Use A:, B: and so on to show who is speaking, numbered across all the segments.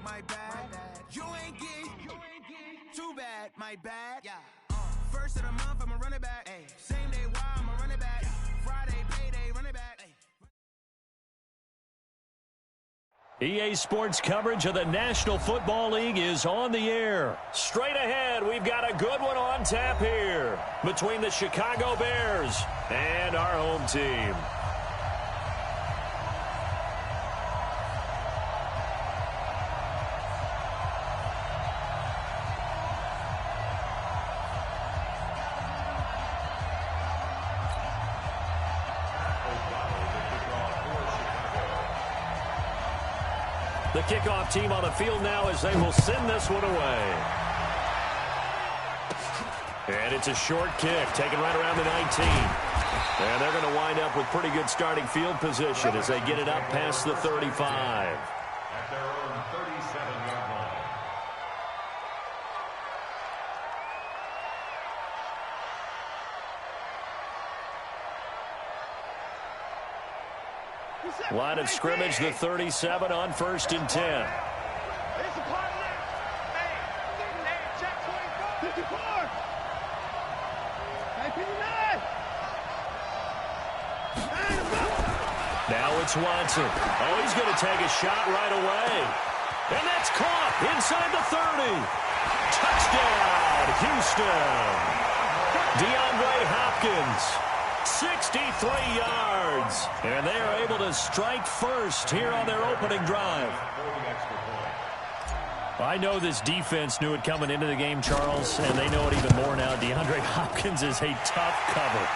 A: my bad. You ain't geek, too bad, my bad. Yeah. First of the month, I'ma run it back. Ay. Same day, why I'ma run it back. Friday, payday, run it back. Ay.
B: EA Sports coverage of the National Football League is on the air. Straight ahead, we've got a good one on tap here between the Chicago Bears and our home team. The kickoff team on the field now as they will send this one away. And it's a short kick, taken right around the 19. And they're going to wind up with pretty good starting field position as they get it up past the 35.
C: At their own 37-yard line.
B: Line of scrimmage, the 37 on 1st and 10. Now it's Watson. Oh, he's going to take a shot right away. And that's caught inside the 30. Touchdown, Houston. DeAndre Hopkins. 63 yards. And they are able to strike first here on their opening drive. I know this defense knew it coming into the game, Charles, and they know it even more now. DeAndre Hopkins is a tough cover.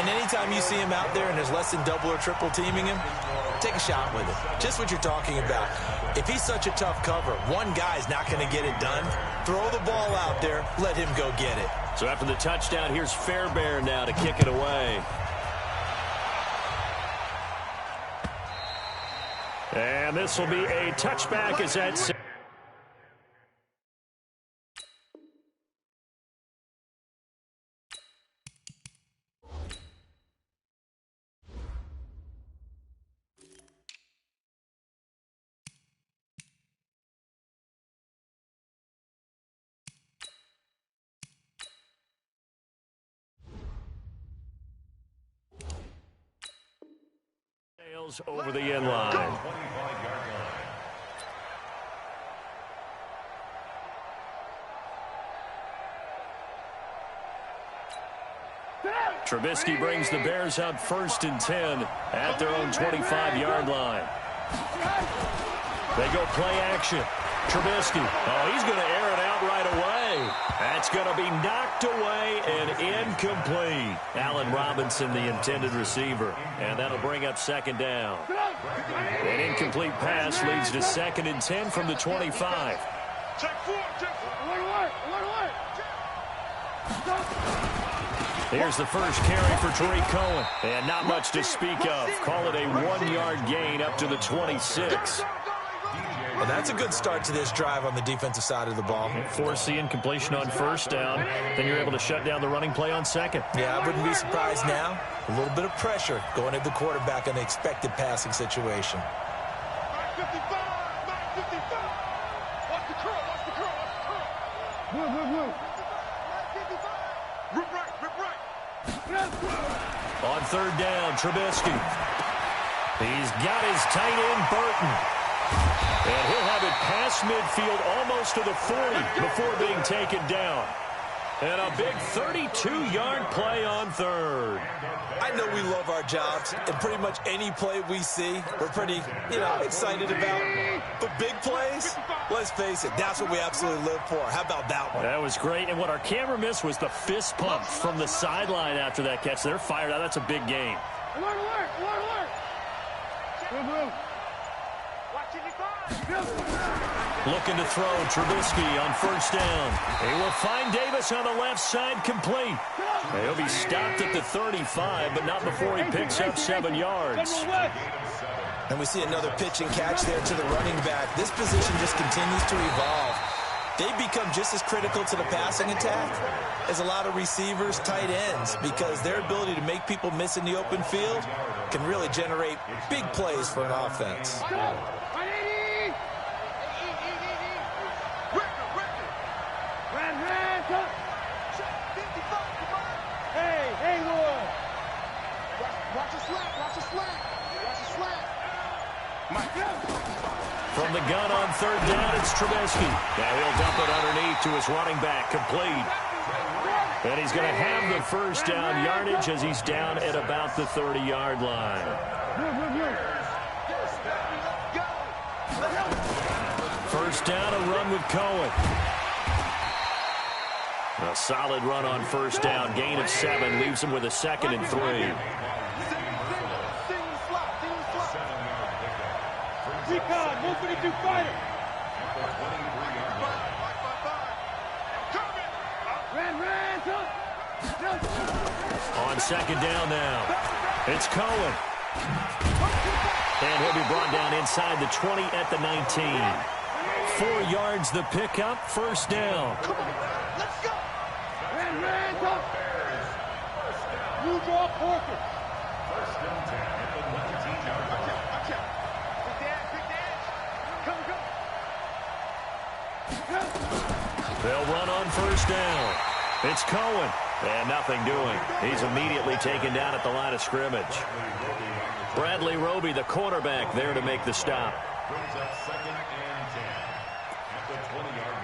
D: And anytime you see him out there and there's less than double or triple teaming him, take a shot with it. Just what you're talking about. If he's such a tough cover, one guy's not going to get it done. Throw the ball out there. Let him go get it.
B: So after the touchdown, here's Fairbairn now to kick it away. And this will be a touchback as that's... over the end line. Trubisky brings the Bears up 1st and 10 at their own 25-yard line. They go play action. Trubisky. Oh, he's going to air it out right away. That's going to be knocked away and incomplete. Allen Robinson, the intended receiver. And that'll bring up 2nd down. An incomplete pass leads to 2nd and 10 from the 25. Here's the first carry for Tariq Cohen. And not much to speak of. Call it a 1-yard gain up to the 26.
D: Well, that's a good start to this drive on the defensive side of the ball.
B: Force the incompletion on 1st down. Then you're able to shut down the running play on 2nd.
D: Yeah, I wouldn't be surprised now. A little bit of pressure going at the quarterback in the expected passing situation.
B: On 3rd down, Trubisky. He's got his tight end, Burton. And he'll have it past midfield almost to the 40 before being taken down. And a big 32-yard play on 3rd.
D: I know we love our jobs, and pretty much any play we see, we're pretty, excited about. But big plays, let's face it, that's what we absolutely live for. How about that one?
B: That was great. And what our camera missed was the fist pump from the sideline after that catch. They're fired out. That's a big gain.
E: Alert, alert, alert, alert.
B: Looking to throw, Trubisky on 1st down. He will find Davis on the left side, complete. He'll be stopped at the 35, but not before he picks up 7 yards.
D: And we see another pitch and catch there to the running back. This position just continues to evolve. They become just as critical to the passing attack as a lot of receivers, tight ends, because their ability to make people miss in the open field can really generate big plays for an offense.
B: From the gun on third down, it's Trubisky. Now he'll dump it underneath to his running back, complete. And he's going to have the first down yardage as he's down at about the 30-yard line. First down, a run with Cohen. A solid run on first down. Gain of 7 leaves him with a 2nd and 3. On second down now, it's Cohen. And he'll be brought down inside the 20 at the 19. 4 yards the pickup, first down.
E: Let's go. You draw Porter.
C: First and 10 at the 19-yard line.
B: They'll run on first down. It's Cohen. And nothing doing. He's immediately taken down at the line of scrimmage. Bradley Roby, the quarterback, there to make the stop.
C: Brings up 2nd and 10 at the 20-yard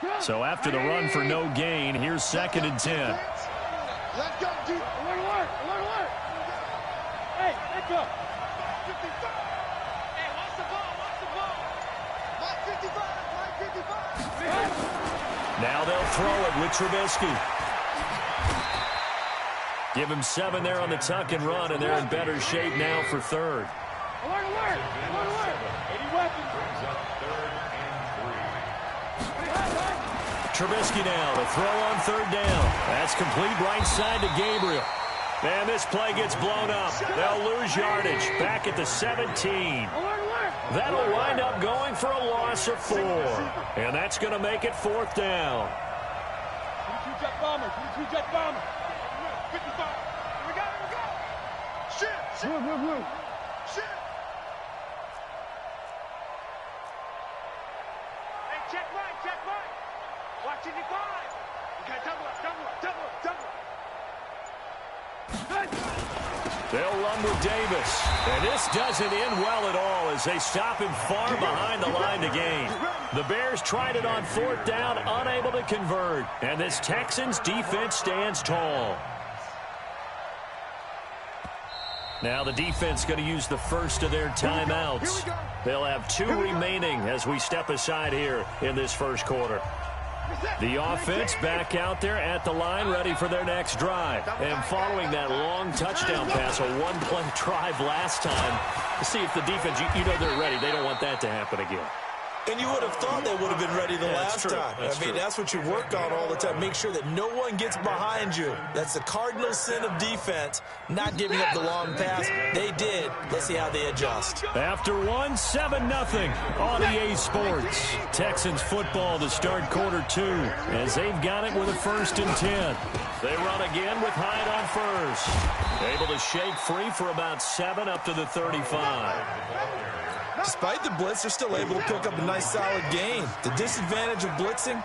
C: line.
B: So after the run for no gain, here's 2nd and 10.
E: Let's go, dude. Alert. Hey, let's go. Hey, watch the ball. Line 55.
B: Now they'll throw it with Trubisky. Give him 7 there on the tuck and run, and they're in better shape now for third.
E: Alert. 80 weapons.
C: Brings up 3rd and 3.
B: Trubisky now to throw on third down. That's complete right side to Gabriel. And this play gets blown up. They'll lose yardage back at the 17. That'll wind up going for a loss of 4. And that's going to make it 4th down.
E: 22 jet bomber. 55. Here we go. Shit. Shit. Hey, check right. Watch 55. You got double up.
B: They'll run with Davis. And this doesn't end well at all as they stop him far behind the line to gain. The Bears tried it on 4th down, unable to convert. And this Texans defense stands tall. Now the defense going to use the first of their timeouts. They'll have 2 remaining as we step aside here in this first quarter. The offense back out there at the line, ready for their next drive. And following that long touchdown pass, a one-play drive last time, to see if the defense, you know they're ready. They don't want that to happen again.
D: And you would have thought they would have been ready the last time. That's what you work on all the time. Make sure that no one gets behind you. That's the cardinal sin of defense, not giving up the long pass. They did. Let's see how they adjust.
B: After 7-0 on EA Sports. Texans football to start quarter 2 as they've got it with a 1st and 10. They run again with Hyde on first. Able to shake free for about 7 up to the 35.
D: Despite the blitz, they're still able to pick up a nice, solid gain. The disadvantage of blitzing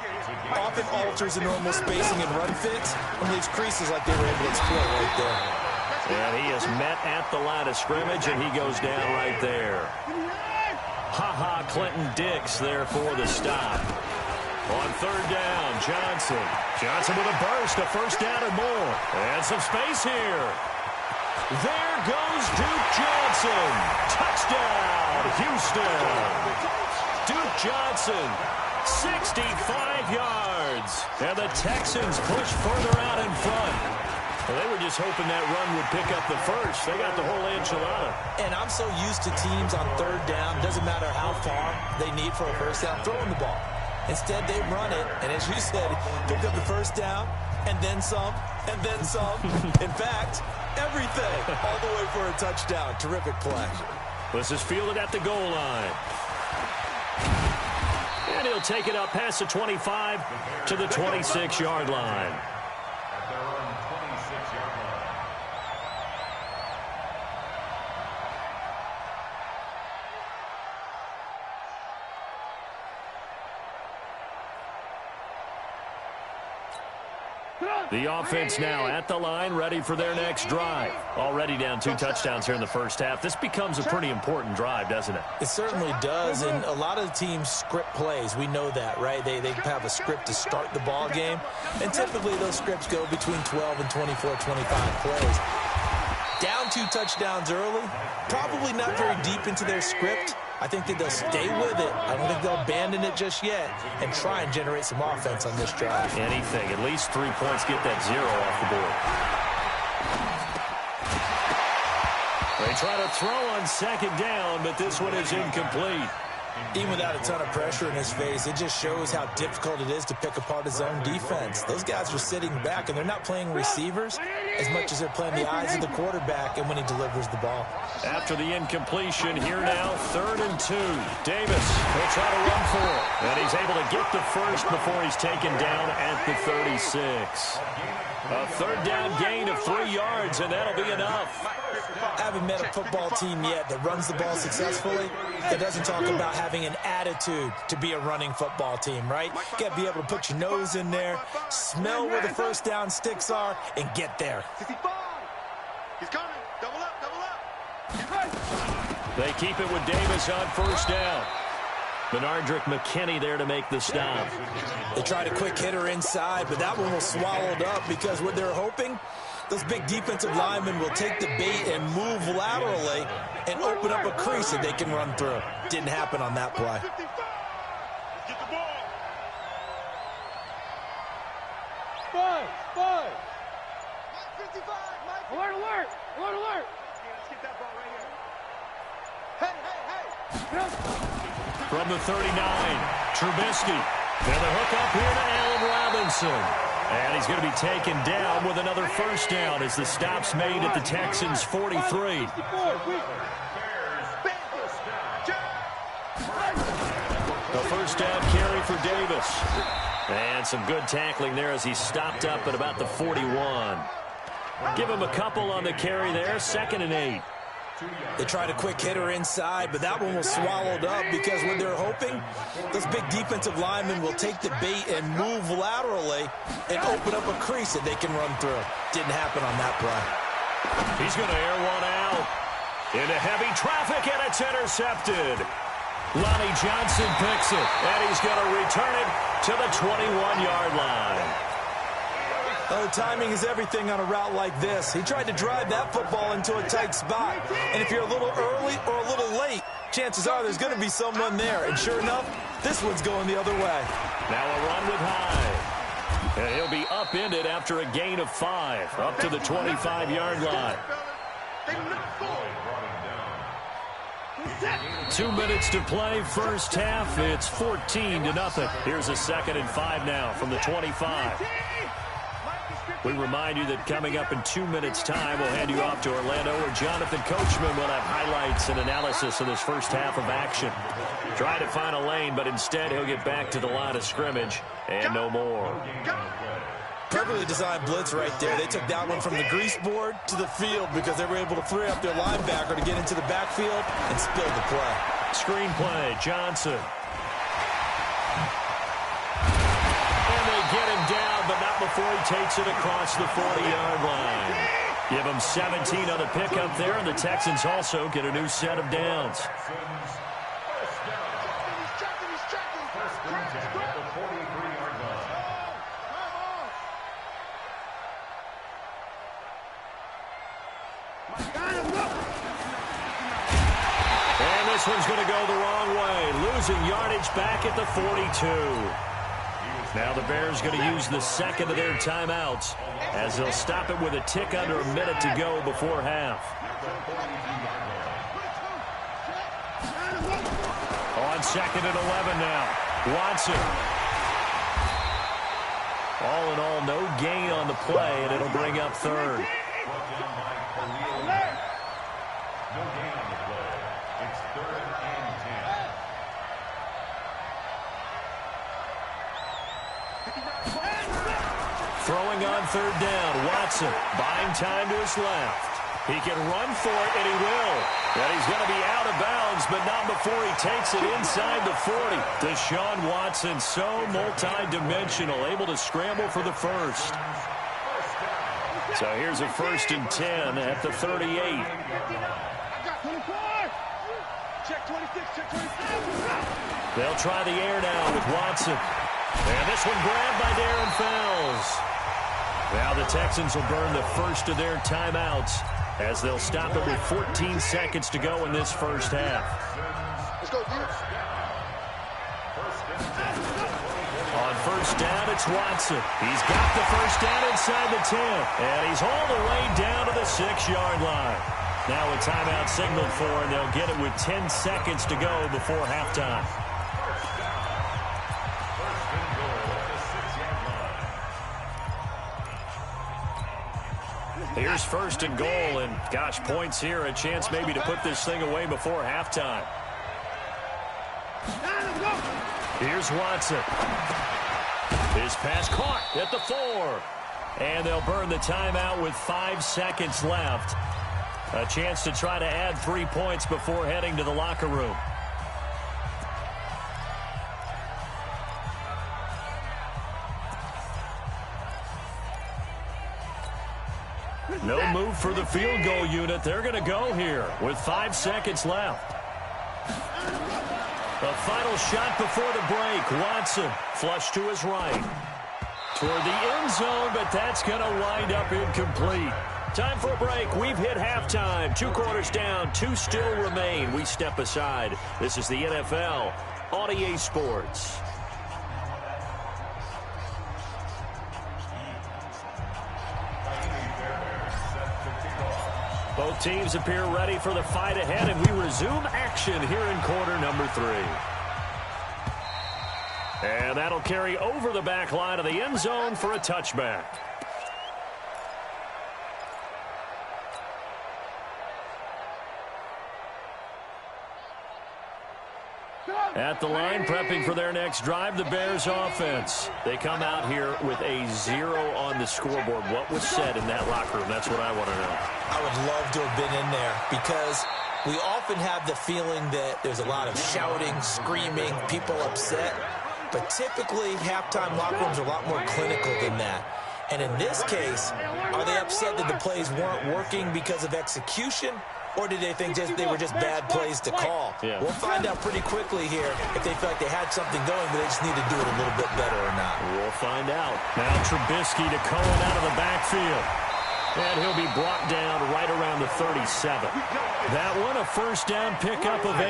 D: often alters the normal spacing and run fits and leaves creases like they were able to exploit right there.
B: And he is met at the line of scrimmage, and he goes down right there. Ha-ha, Clinton Dix there for the stop. On third down, Johnson with a burst, a first down and more. And some space here. There goes Duke Johnson. Touchdown, Houston. Duke Johnson, 65 yards. And the Texans push further out in front. Well, they were just hoping that run would pick up the first. They got the whole enchilada.
D: And I'm so used to teams on third down, doesn't matter how far they need for a first down, throwing the ball. Instead, they run it, and as you said, picked up the first down, and then some, and then some. In fact, everything, all the way for a touchdown. Terrific play.
B: This is fielded at the goal line. And he'll take it up past the 25 to the 26-yard line.
C: At their own 26-yard line.
B: The offense now at the line, ready for their next drive. Already down 2 touchdowns here in the first half. This becomes a pretty important drive, doesn't it?
D: It certainly does, and a lot of teams script plays. We know that, right? They have a script to start the ball game, and typically those scripts go between 12 and 24, 25 plays. Down 2 touchdowns early, probably not very deep into their script. I think that they'll stay with it. I don't think they'll abandon it just yet and try and generate some offense on this drive.
B: Anything. At least 3 points, get that 0 off the board. They try to throw on second down, but this one is incomplete.
D: Even without a ton of pressure in his face, it just shows how difficult it is to pick apart his own defense. Those guys are sitting back, and they're not playing receivers as much as they're playing the eyes of the quarterback and when he delivers the ball.
B: After the incompletion, here now, 3rd and 2. Davis will try to run for it, and he's able to get the first before he's taken down at the 36. A 3rd down gain of 3 yards, and that'll be enough.
D: I haven't met a football team yet that runs the ball successfully that doesn't talk about having an attitude to be a running football team, right? You got to be able to put your nose in there, smell where the first down sticks are, and get there.
E: He's coming. Double up, double up. He's right.
B: They keep it with Davis on 1st down. Benardrick McKinney there to make the stop.
D: They tried a quick hitter inside, but that one was swallowed up because what they're hoping, those big defensive linemen will take the bait and move laterally and open up a crease that they can run through. Didn't happen on that play.
E: Get the ball.
F: 5.
E: Mike 55, Mike.
F: Alert, alert. Alert, alert.
E: Let's get that ball right here. Hey.
B: From the 39, Trubisky. And the hook up here to Allen Robinson. And he's going to be taken down with another first down as the stop's made at the Texans' 43. The first down carry for Davis. And some good tackling there as he stopped up at about the 41. Give him a couple on the carry there, 2nd and 8.
D: They tried a quick hitter inside, but that one was swallowed up because what they're hoping, those big defensive linemen will take the bait and move laterally and open up a crease that they can run through. Didn't happen on that play.
B: He's going to air one out into heavy traffic, and it's intercepted. Lonnie Johnson picks it, and he's going to return it to the 21-yard line.
D: Oh, timing is everything on a route like this. He tried to drive that football into a tight spot. And if you're a little early or a little late, chances are there's going to be someone there. And sure enough, this one's going the other way.
B: Now a run with Hyde. And he'll be upended after a gain of 5, up to the 25-yard line. 2 minutes to play, first half. It's 14-0. Here's a 2nd and 5 now from the 25. We remind you that coming up in 2 minutes' time, we'll hand you off to Orlando, where Jonathan Coachman will have highlights and analysis of this first half of action. Try to find a lane, but instead he'll get back to the line of scrimmage and no more.
D: Perfectly designed blitz right there. They took that one from the grease board to the field because they were able to free up their linebacker to get into the backfield and spill the play.
B: Screenplay, Johnson. Get him down, but not before he takes it across the 40-yard line. Give him 17 on the pickup there, and the Texans also get a new set of downs. And this one's going to go the wrong way, losing yardage back at the 42. Now the Bears going to use the 2nd of their timeouts as they'll stop it with a tick under a minute to go before half. On 2nd and 11 now. Watson. All in all, no gain on the play, and it'll bring up 3rd. Throwing on 3rd down, Watson buying time to his left. He can run for it, and he will. And he's going to be out of bounds, but not before he takes it inside the 40. Deshaun Watson, so multi-dimensional, able to scramble for the first. So here's a 1st and 10 at the 38.
F: Check 26, check 26.
B: They'll try the air now with Watson. And this one grabbed by Darren Fells. Now the Texans will burn the first of their timeouts as they'll stop it with 14 seconds to go in this first half.
F: Let's go, dudes.
B: On first down, it's Watson. He's got the first down inside the 10. And he's all the way down to the 6-yard line. Now a timeout signaled for, and they'll get it with 10 seconds to go before halftime. Here's 1st and goal, and gosh, points here, a chance maybe to put this thing away before halftime. Here's Watson. His pass caught at the 4. And they'll burn the timeout with 5 seconds left. A chance to try to add 3 points before heading to the locker room. No move for the field goal unit. They're going to go here with 5 seconds left. A final shot before the break. Watson flush to his right. Toward the end zone, but that's going to wind up incomplete. Time for a break. We've hit halftime. 2 quarters down. 2 still remain. We step aside. This is the NFL on EA Sports. Both teams appear ready for the fight ahead, and we resume action here in quarter number 3. And that'll carry over the back line of the end zone for a touchback. At the line, prepping for their next drive, the Bears offense. They come out here with a 0 on the scoreboard. What was said in that locker room? That's what I want to know.
D: I would love to have been in there because we often have the feeling that there's a lot of shouting, screaming, people upset. But typically, halftime locker rooms are a lot more clinical than that. And in this case, are they upset that the plays weren't working because of execution? Or did they think they were just bad plays to call?
B: Yeah.
D: We'll find out pretty quickly here if they feel like they had something going, but they just need to do it a little bit better or not.
B: We'll find out. Now Trubisky to Cohen out of the backfield. And he'll be brought down right around the 37. That one, a first down pickup of 8.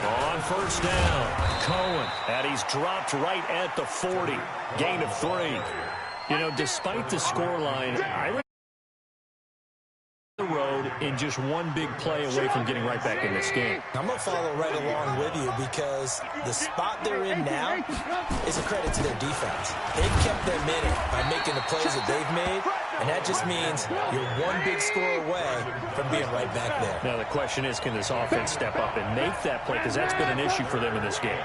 B: On first down, Cohen, and he's dropped right at the 40. Gain of 3. You know, despite the scoreline, I think the road in just one big play away from getting right back in this game.
D: I'm going to follow right along with you because the spot they're in now is a credit to their defense. They've kept them in it by making the plays that they've made, and that just means you're one big score away from being right back there.
B: Now the question is, can this offense step up and make that play? Because that's been an issue for them in this game.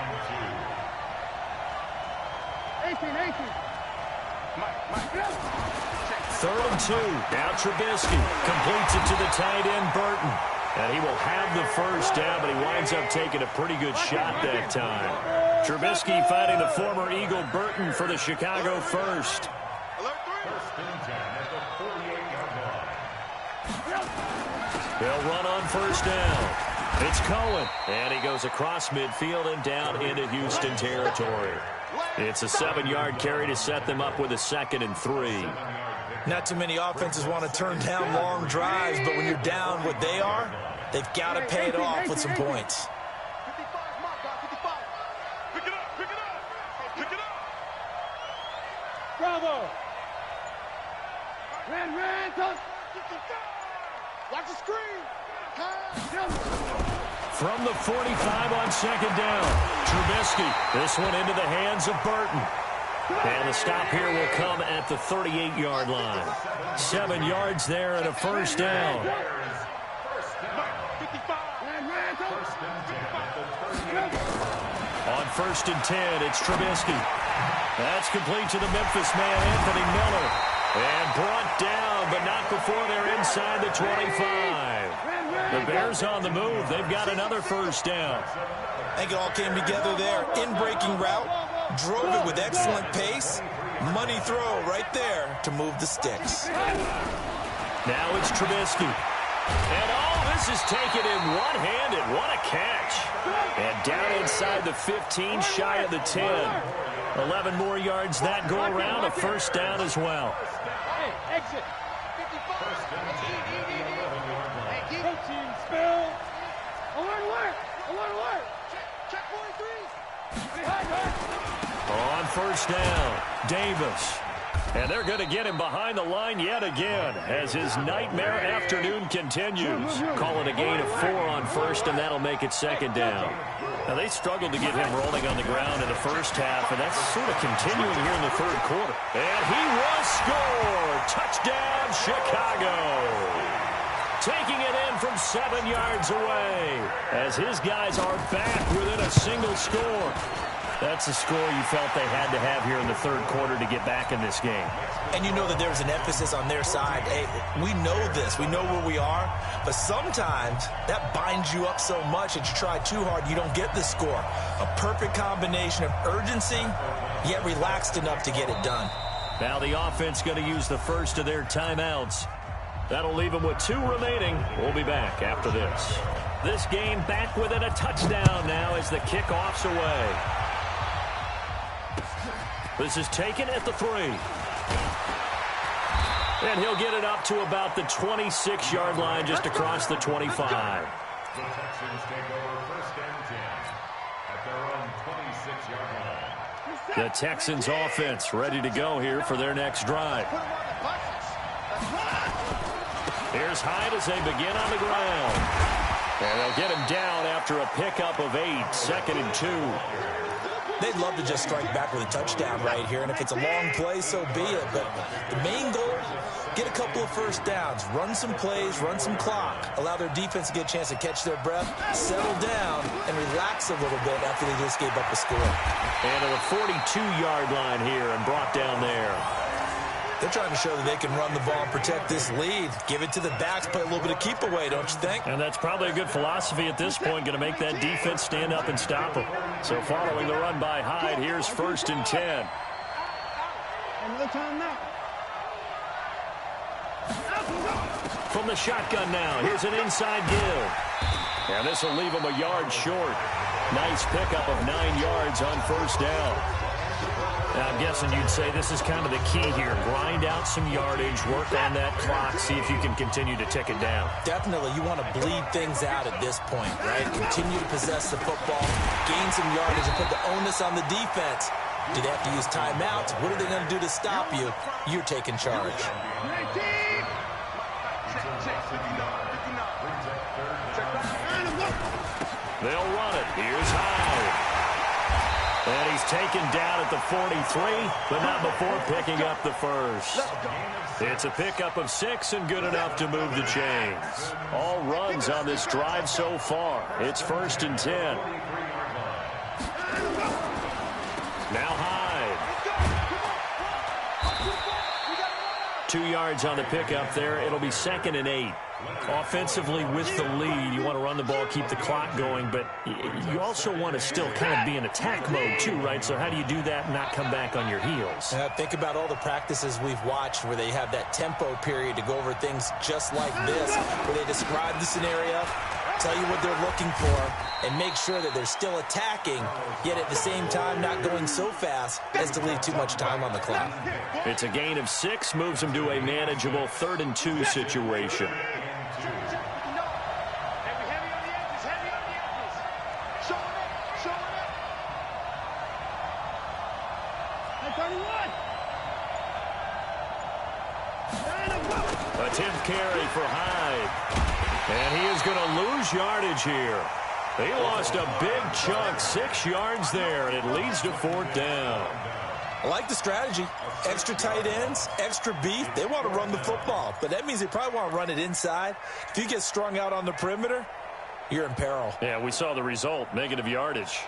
F: 18.
B: 3rd and 2. Now Trubisky completes it to the tight end, Burton. And he will have the first down, but he winds up taking a pretty good shot that time. Trubisky fighting the former Eagle Burton for the Chicago first. They'll run on first down. It's Cohen, and he goes across midfield and down into Houston territory. It's a 7-yard carry to set them up with a 2nd and 3.
D: Not too many offenses want to turn down long drives, but when you're down what they are, they've got to pay it off with some points.
E: 55. Pick it up.
F: Bravo. Ran, touch.
E: Watch the screen.
B: From the 45 on 2nd down, Trubisky. This one into the hands of Burton. And the stop here will come at the 38-yard line. 7 yards there and a first down. On 1st and 10, it's Trubisky. That's complete to the Memphis man, Anthony Miller. And brought down, but not before they're inside the 25. The Bears on the move. They've got another first down.
D: I think it all came together there. In-breaking route, drove it with excellent pace. Money throw right there to move the sticks.
B: Now it's Trubisky. And this is taken in one-handed. What a catch. And down inside the 15, shy of the 10. 11 more yards that go around, a first down as well.
F: Hey, exit. 55. Protein spill. Alert. Alert. Check 43. Behind her.
B: On first down, Davis. And they're going to get him behind the line yet again as his nightmare afternoon continues. Call it a gain of 4 on first, and that'll make it second down. Now, they struggled to get him rolling on the ground in the first half, and that's sort of continuing here in the third quarter. And he was scored. Touchdown, Chicago. Taking it in from 7 yards away as his guys are back within a single score. That's a score you felt they had to have here in the third quarter to get back in this game.
D: And you know that there's an emphasis on their side. Hey, we know this. We know where we are. But sometimes that binds you up so much that you try too hard, you don't get the score. A perfect combination of urgency, yet relaxed enough to get it done.
B: Now the offense going to use the first of their timeouts. That'll leave them with 2 remaining. We'll be back after this. This game back within a touchdown now as the kickoff's away. This is taken at the 3. And he'll get it up to about the 26-yard line just across the 25.
C: The Texans take over first and 10 at their own 26-yard line.
B: The Texans offense ready to go here for their next drive. Here's Hyde as they begin on the ground. And they'll get him down after a pickup of 8, second and 2.
D: They'd love to just strike back with a touchdown right here, and if it's a long play, so be it. But the main goal, get a couple of first downs, run some plays, run some clock, allow their defense to get a chance to catch their breath, settle down, and relax a little bit after they just gave up a score.
B: And to the 42-yard line here and brought down there.
D: They're trying to show that they can run the ball and protect this lead. Give it to the backs, play a little bit of keep away, don't you think?
B: And that's probably a good philosophy at this point, going to make that defense stand up and stop them. So following the run by Hyde, here's first and 10.
F: Another time now.
B: From the shotgun now, here's an inside give. And this will leave him a yard short. Nice pickup of 9 yards on first down. Now, I'm guessing you'd say this is kind of the key here. Grind out some yardage, work on that clock, see if you can continue to tick it down.
D: Definitely, you want to bleed things out at this point, right? Continue to possess the football, gain some yardage, and put the onus on the defense. Do they have to use timeouts? What are they going to do to stop you? You're taking charge.
B: They'll run it. Here's Hyde. And he's taken down at the 43, but not before picking up the first. It's a pickup of 6 and good enough to move the chains. All runs on this drive so far. It's first and 10. Now Hyde. 2 yards on the pickup there. It'll be second and 8. Offensively with the lead, you want to run the ball, keep the clock going, but you also want to still kind of be in attack mode too, right? So how do you do that and not come back on your heels?
D: Think about all the practices we've watched where they have that tempo period to go over things just like this, where they describe the scenario, tell you what they're looking for, and make sure that they're still attacking, yet at the same time not going so fast as to leave too much time on the clock.
B: It's a gain of 6, moves them to a manageable 3rd and 2 situation. A 10th carry for Hyde. And he is going to lose yardage here. They lost a big chunk, 6 yards there, and it leads to 4th down.
D: I like the strategy. Extra tight ends, extra beef. They want to run the football, but that means they probably want to run it inside. If you get strung out on the perimeter, you're in peril.
B: Yeah, we saw the result, negative yardage.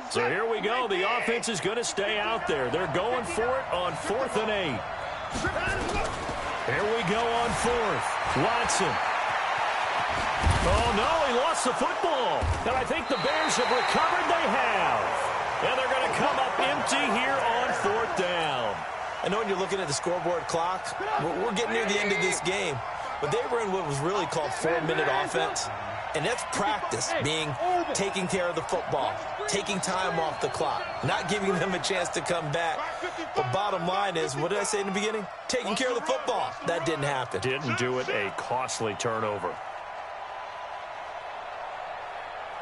B: So here we go. The offense is going to stay out there. They're going for it on 4th and 8. Here we go on 4th. Watson. Oh, no, he lost the football. And I think the Bears have recovered. They have. And they're going to come up empty here on 4th down.
D: I know when you're looking at the scoreboard clock, we're getting near the end of this game. But they were in what was really called 4-minute offense. And that's practice, being taking care of the football, taking time off the clock, not giving them a chance to come back. But bottom line is, what did I say in the beginning? Taking care of the football. That didn't happen.
B: Didn't do it. A costly turnover.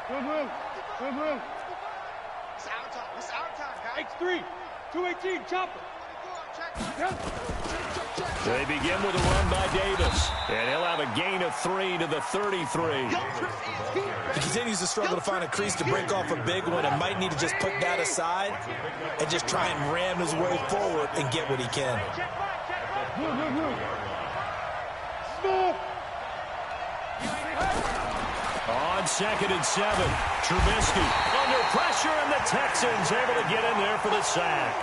F: Good move. Good move.
E: It's our time. It's our time, guys.
F: X3. 218. Chopper.
B: They begin with a run by Davis. And he'll have a gain of 3 to the 33.
D: He continues to struggle to find a crease to break off a big one and might need to just put that aside and just try and ram his way forward and get what he can.
B: On 2nd and 7, Trubisky under pressure, and the Texans able to get in there for the sack.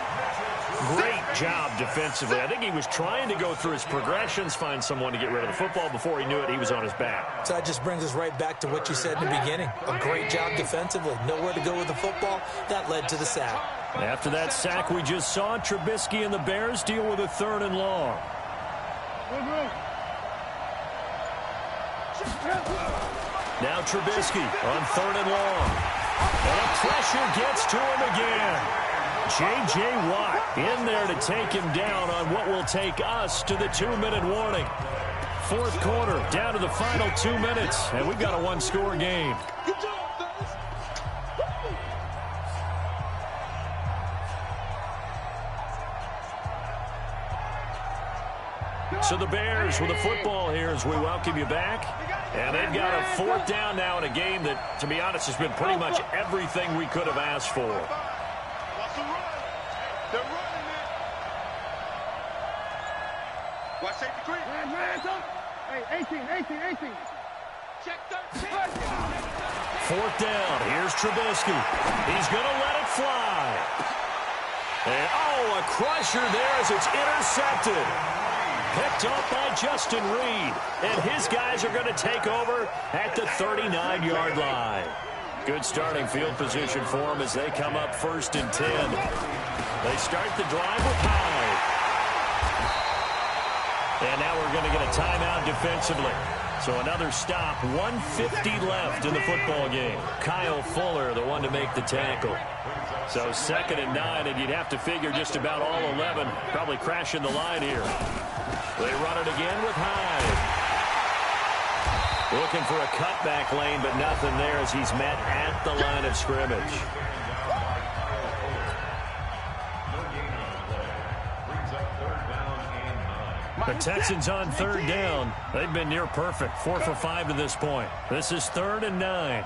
B: Great job defensively. I think he was trying to go through his progressions, find someone to get rid of the football. Before he knew it, he was on his back.
D: So that just brings us right back to what you said in the beginning. A great job defensively. Nowhere to go with the football. That led to the sack.
B: After that sack we just saw, Trubisky and the Bears deal with a 3rd and long. Now Trubisky on 3rd and long. And a pressure gets to him again. J.J. Watt in there to take him down on what will take us to the 2-minute warning. 4th quarter, down to the final 2 minutes, and we've got a 1-score game.
E: Good job, fellas.
B: So the Bears with the football here as we welcome you back. And they've got a 4th down now in a game that, to be honest, has been pretty much everything we could have asked for.
E: Watch the run. They're running it. Watch safety creep.
F: Hey, 18.
E: Check 13.
B: 4th down. Here's Trubisky. He's going to let it fly. And, oh, a crusher there as it's intercepted. Picked up by Justin Reed. And his guys are going to take over at the 39-yard line. Good starting field position for them as they come up 1st and 10. They start the drive with Hyde. And now we're going to get a timeout defensively. So another stop, 1:50 left in the football game. Kyle Fuller, the one to make the tackle. So 2nd and 9, and you'd have to figure just about all 11 probably crashing the line here. They run it again with Hyde. Looking for a cutback lane, but nothing there as he's met at the line of scrimmage. The Texans on 3rd down. They've been near perfect. 4 for 5 to this point. This is 3rd and 9.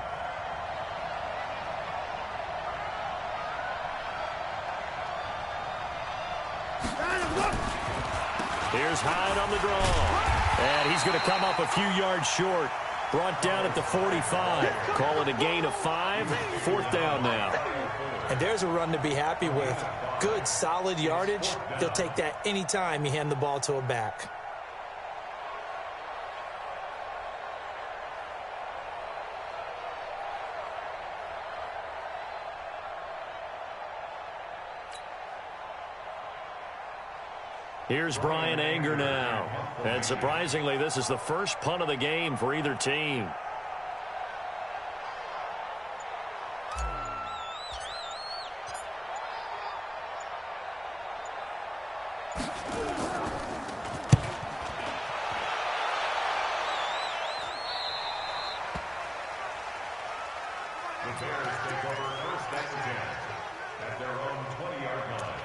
B: Here's Hyde on the draw. And he's going to come up a few yards short. Brought down at the 45. Call it a gain of 5. 4th down now.
D: And there's a run to be happy with. Good, solid yardage. He'll take that anytime you hand the ball to a back.
B: Here's Brian Anger now. And surprisingly, this is the first punt of the game for either team.
C: The Bears take over 1st and 10 at their own 20-yard line.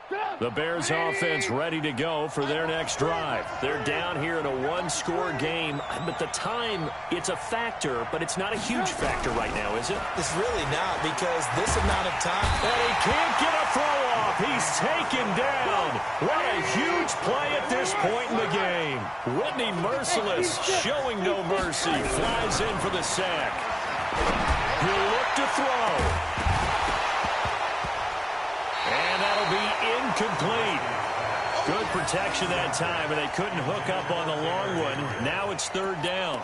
F: Go!
B: The Bears offense ready to go for their next drive. They're down here in a one-score game, but the time, it's a factor, but it's not a huge factor right now, is it?
D: It's really not, because this amount of time...
B: And he can't get a throw off. He's taken down. What a huge play at this point in the game. Whitney Merciless, showing no mercy, flies in for the sack. He'll look to throw. And that'll be incomplete. Good protection that time, and they couldn't hook up on the long one. Now it's third down.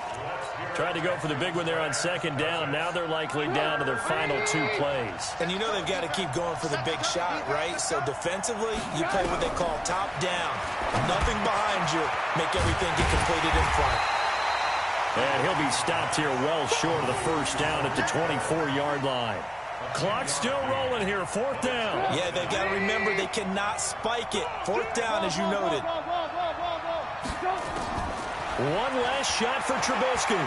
B: Tried to go for the big one there on second down. Now they're likely down to their final 2 plays.
D: And you know they've got to keep going for the big shot, right? So defensively, you play what they call top down. Nothing behind you. Make everything get completed in front.
B: And he'll be stopped here well short of the first down at the 24-yard line. Clock's still rolling here, fourth down.
D: Yeah, they've got to remember they cannot spike it. Fourth down, as you noted.
B: One last shot for Trubisky.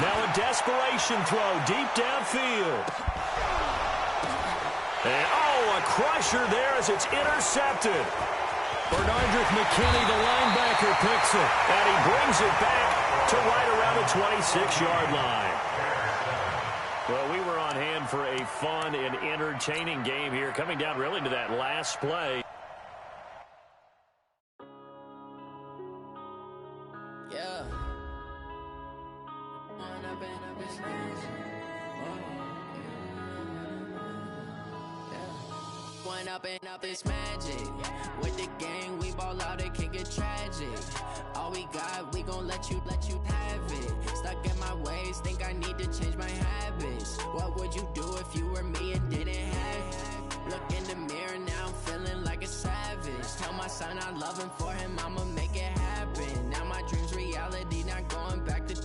B: Now a desperation throw deep downfield. And, a crusher there as it's intercepted. Bernardrick McKinney, the linebacker, picks it. And he brings it back to right around the 26-yard line. Well, we were on hand for a fun and entertaining game here, coming down really to that last play.
G: Yeah. One up and up is magic. With the gang, we ball out, it can get tragic. All we got, we gon' let you have it. Stuck in my ways, think I need to change my habits. What would you do if you were me and didn't have it? Look in the mirror, now I'm feeling like a savage. Tell my son I love him, for him I'ma make it happen. Now my dream's reality, not going back to.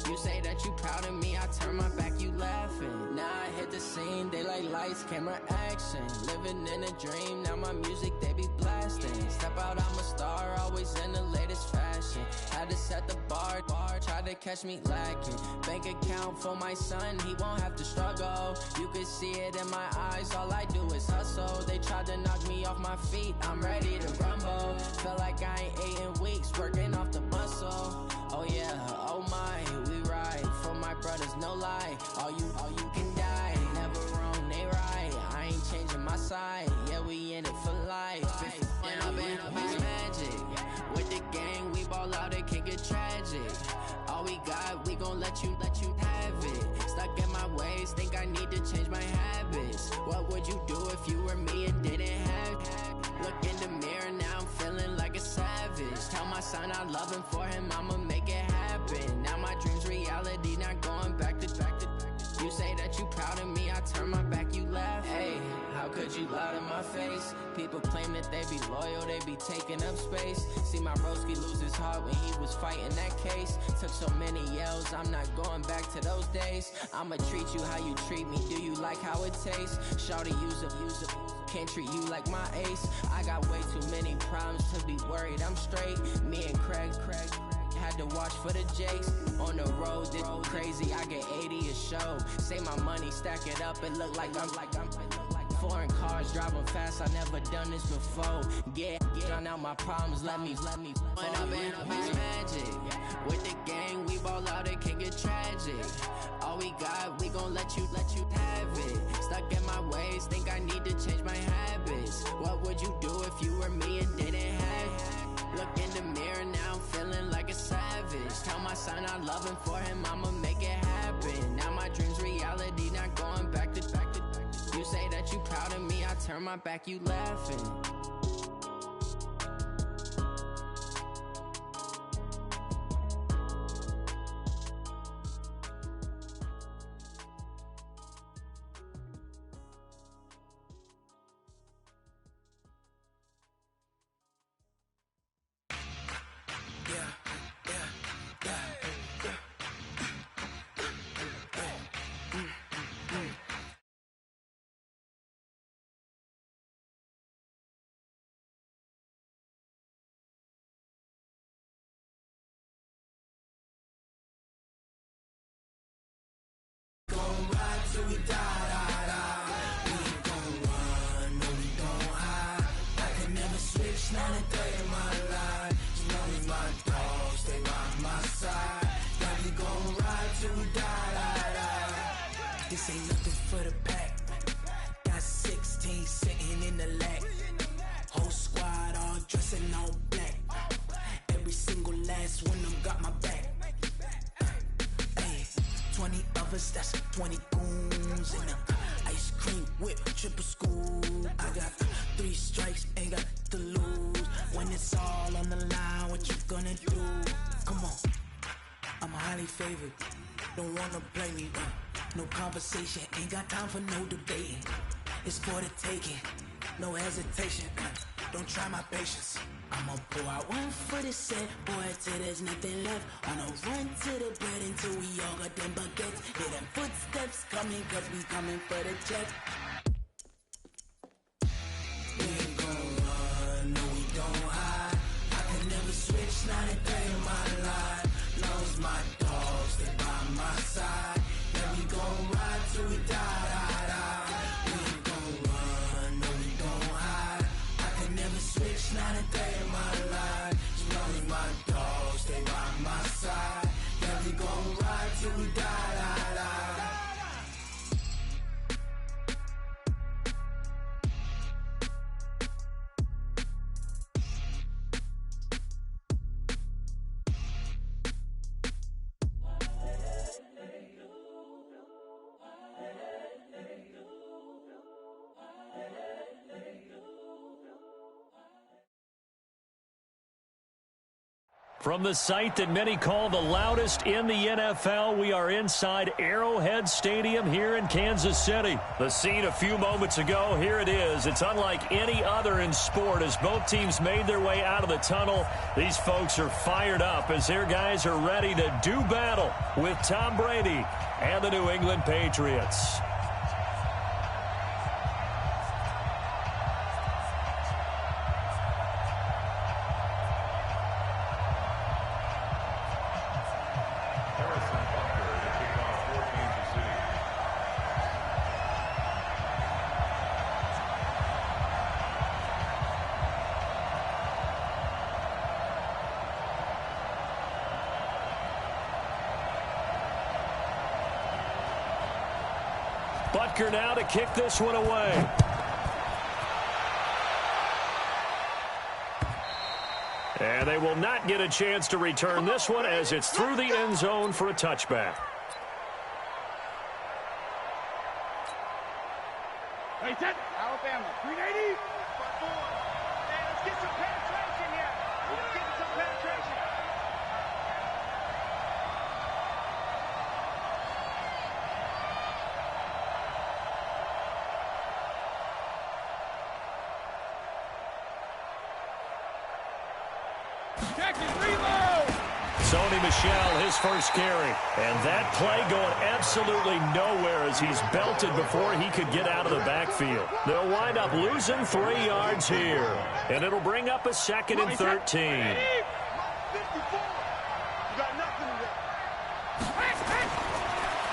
G: You say that you proud of me, I turn my back, you laughing. Now I hit the scene, they like lights, camera, action. Living in a dream, now my music, they be blasting. Step out, I'm a star, always in the latest fashion. Had to set the bar, try to catch me lacking. Bank account for my son, he won't have to struggle. You can see it in my eyes, all I do is hustle. They tried to knock me off my feet, I'm ready to rumble. Feel like I ain't ate in weeks, working off the muscle. Oh yeah, oh my, we ride for my brothers, no lie. All you can die, never wrong, they right. I ain't changing my side, yeah, we in it for life. And I've been magic. With the gang, we ball out, it can get tragic. All we got, we gon' let you have it. Stuck in my ways, think I need to change my habits. What would you do if you were me and didn't have it? Look in the mirror, now I'm feeling like a savage. Tell my son I love him, for him I'ma make it happen. Now my dream's reality, not going back to. You say that you proud of me, I turn my back, you laugh. Hey, how could you lie to my face? People claim that they be loyal, they be taking up space. See my broski lose his heart when he was fighting that case. Took so many yells, I'm not going back to those days. I'ma treat you how you treat me, do you like how it tastes? Shawty, use up, can't treat you like my ace. I got way too many problems to be worried, I'm straight. Me and Craig had to watch for the Jakes. On the road, this crazy, I get 80 a show. Say my money, stack it up, it look like I'm foreign cars, driving fast, I never done this before. Get out my problems, let me When I've been magic. With the gang, we ball out, it can get tragic. All we got, we gon' let you have it. Stuck in my ways, think I need to change my habits. What would you do if you were me and didn't have it? Look in the mirror, now I'm feeling like a savage. Tell my son I love him, for him I'ma make it happen. Now my dream's reality, not going back to. You say that you proud of me, I turn my back, you laughing.
H: 20 goons in the ice cream whip, triple scoop. I got 3 strikes, ain't got to lose. When it's all on the line, what you gonna do? Come on, I'm highly favored. Don't wanna play me, no conversation. Ain't got time for no debating. It's for the taking, no hesitation. Don't try my patience. I'ma pour out one for the set, boy, till there's nothing left. On a run to the bread until we all got them baguettes. Hear them footsteps coming, cause we coming for the check. We ain't gon' run, no we don't hide. I can never switch, not a day in my life. Long as my dogs stay by my side. Yeah, we gon' ride till we die, die, die. We ain't gon' run, no we don't hide. I can never switch, not a day in my life. As long as my dogs stay by my side. Yeah, we gon' ride till we die, die, die.
B: From the site that many call the loudest in the NFL, we are inside Arrowhead Stadium here in Kansas City. The scene a few moments ago, here it is. It's unlike any other in sport as both teams made their way out of the tunnel. These folks are fired up as their guys are ready to do battle with Tom Brady and the New England Patriots. Butker now to kick this one away. And they will not get a chance to return this one as it's through the end zone for a touchback.
F: Hey, set. Alabama, 380.
E: Hey, let's get some penetration here. Let's get some penetration.
B: Sony Michel, his first carry. And that play going absolutely nowhere as he's belted before he could get out of the backfield. They'll wind up losing 3 yards here. And it'll bring up a 2nd and 13.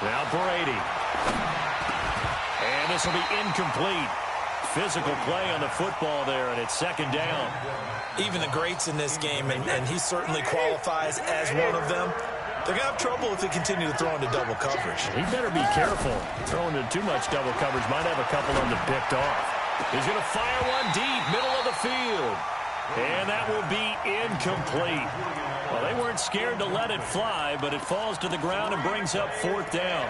B: Now Brady. And this will be incomplete. Physical play on the football there, and it's 2nd down.
D: Even the greats in this game, and he certainly qualifies as one of them, they're going to have trouble if they continue to throw into double coverage.
B: He better be careful. Throwing into too much double coverage might have a couple of them picked off. He's going to fire one deep, middle of the field. And that will be incomplete. Well, they weren't scared to let it fly, but it falls to the ground and brings up 4th down.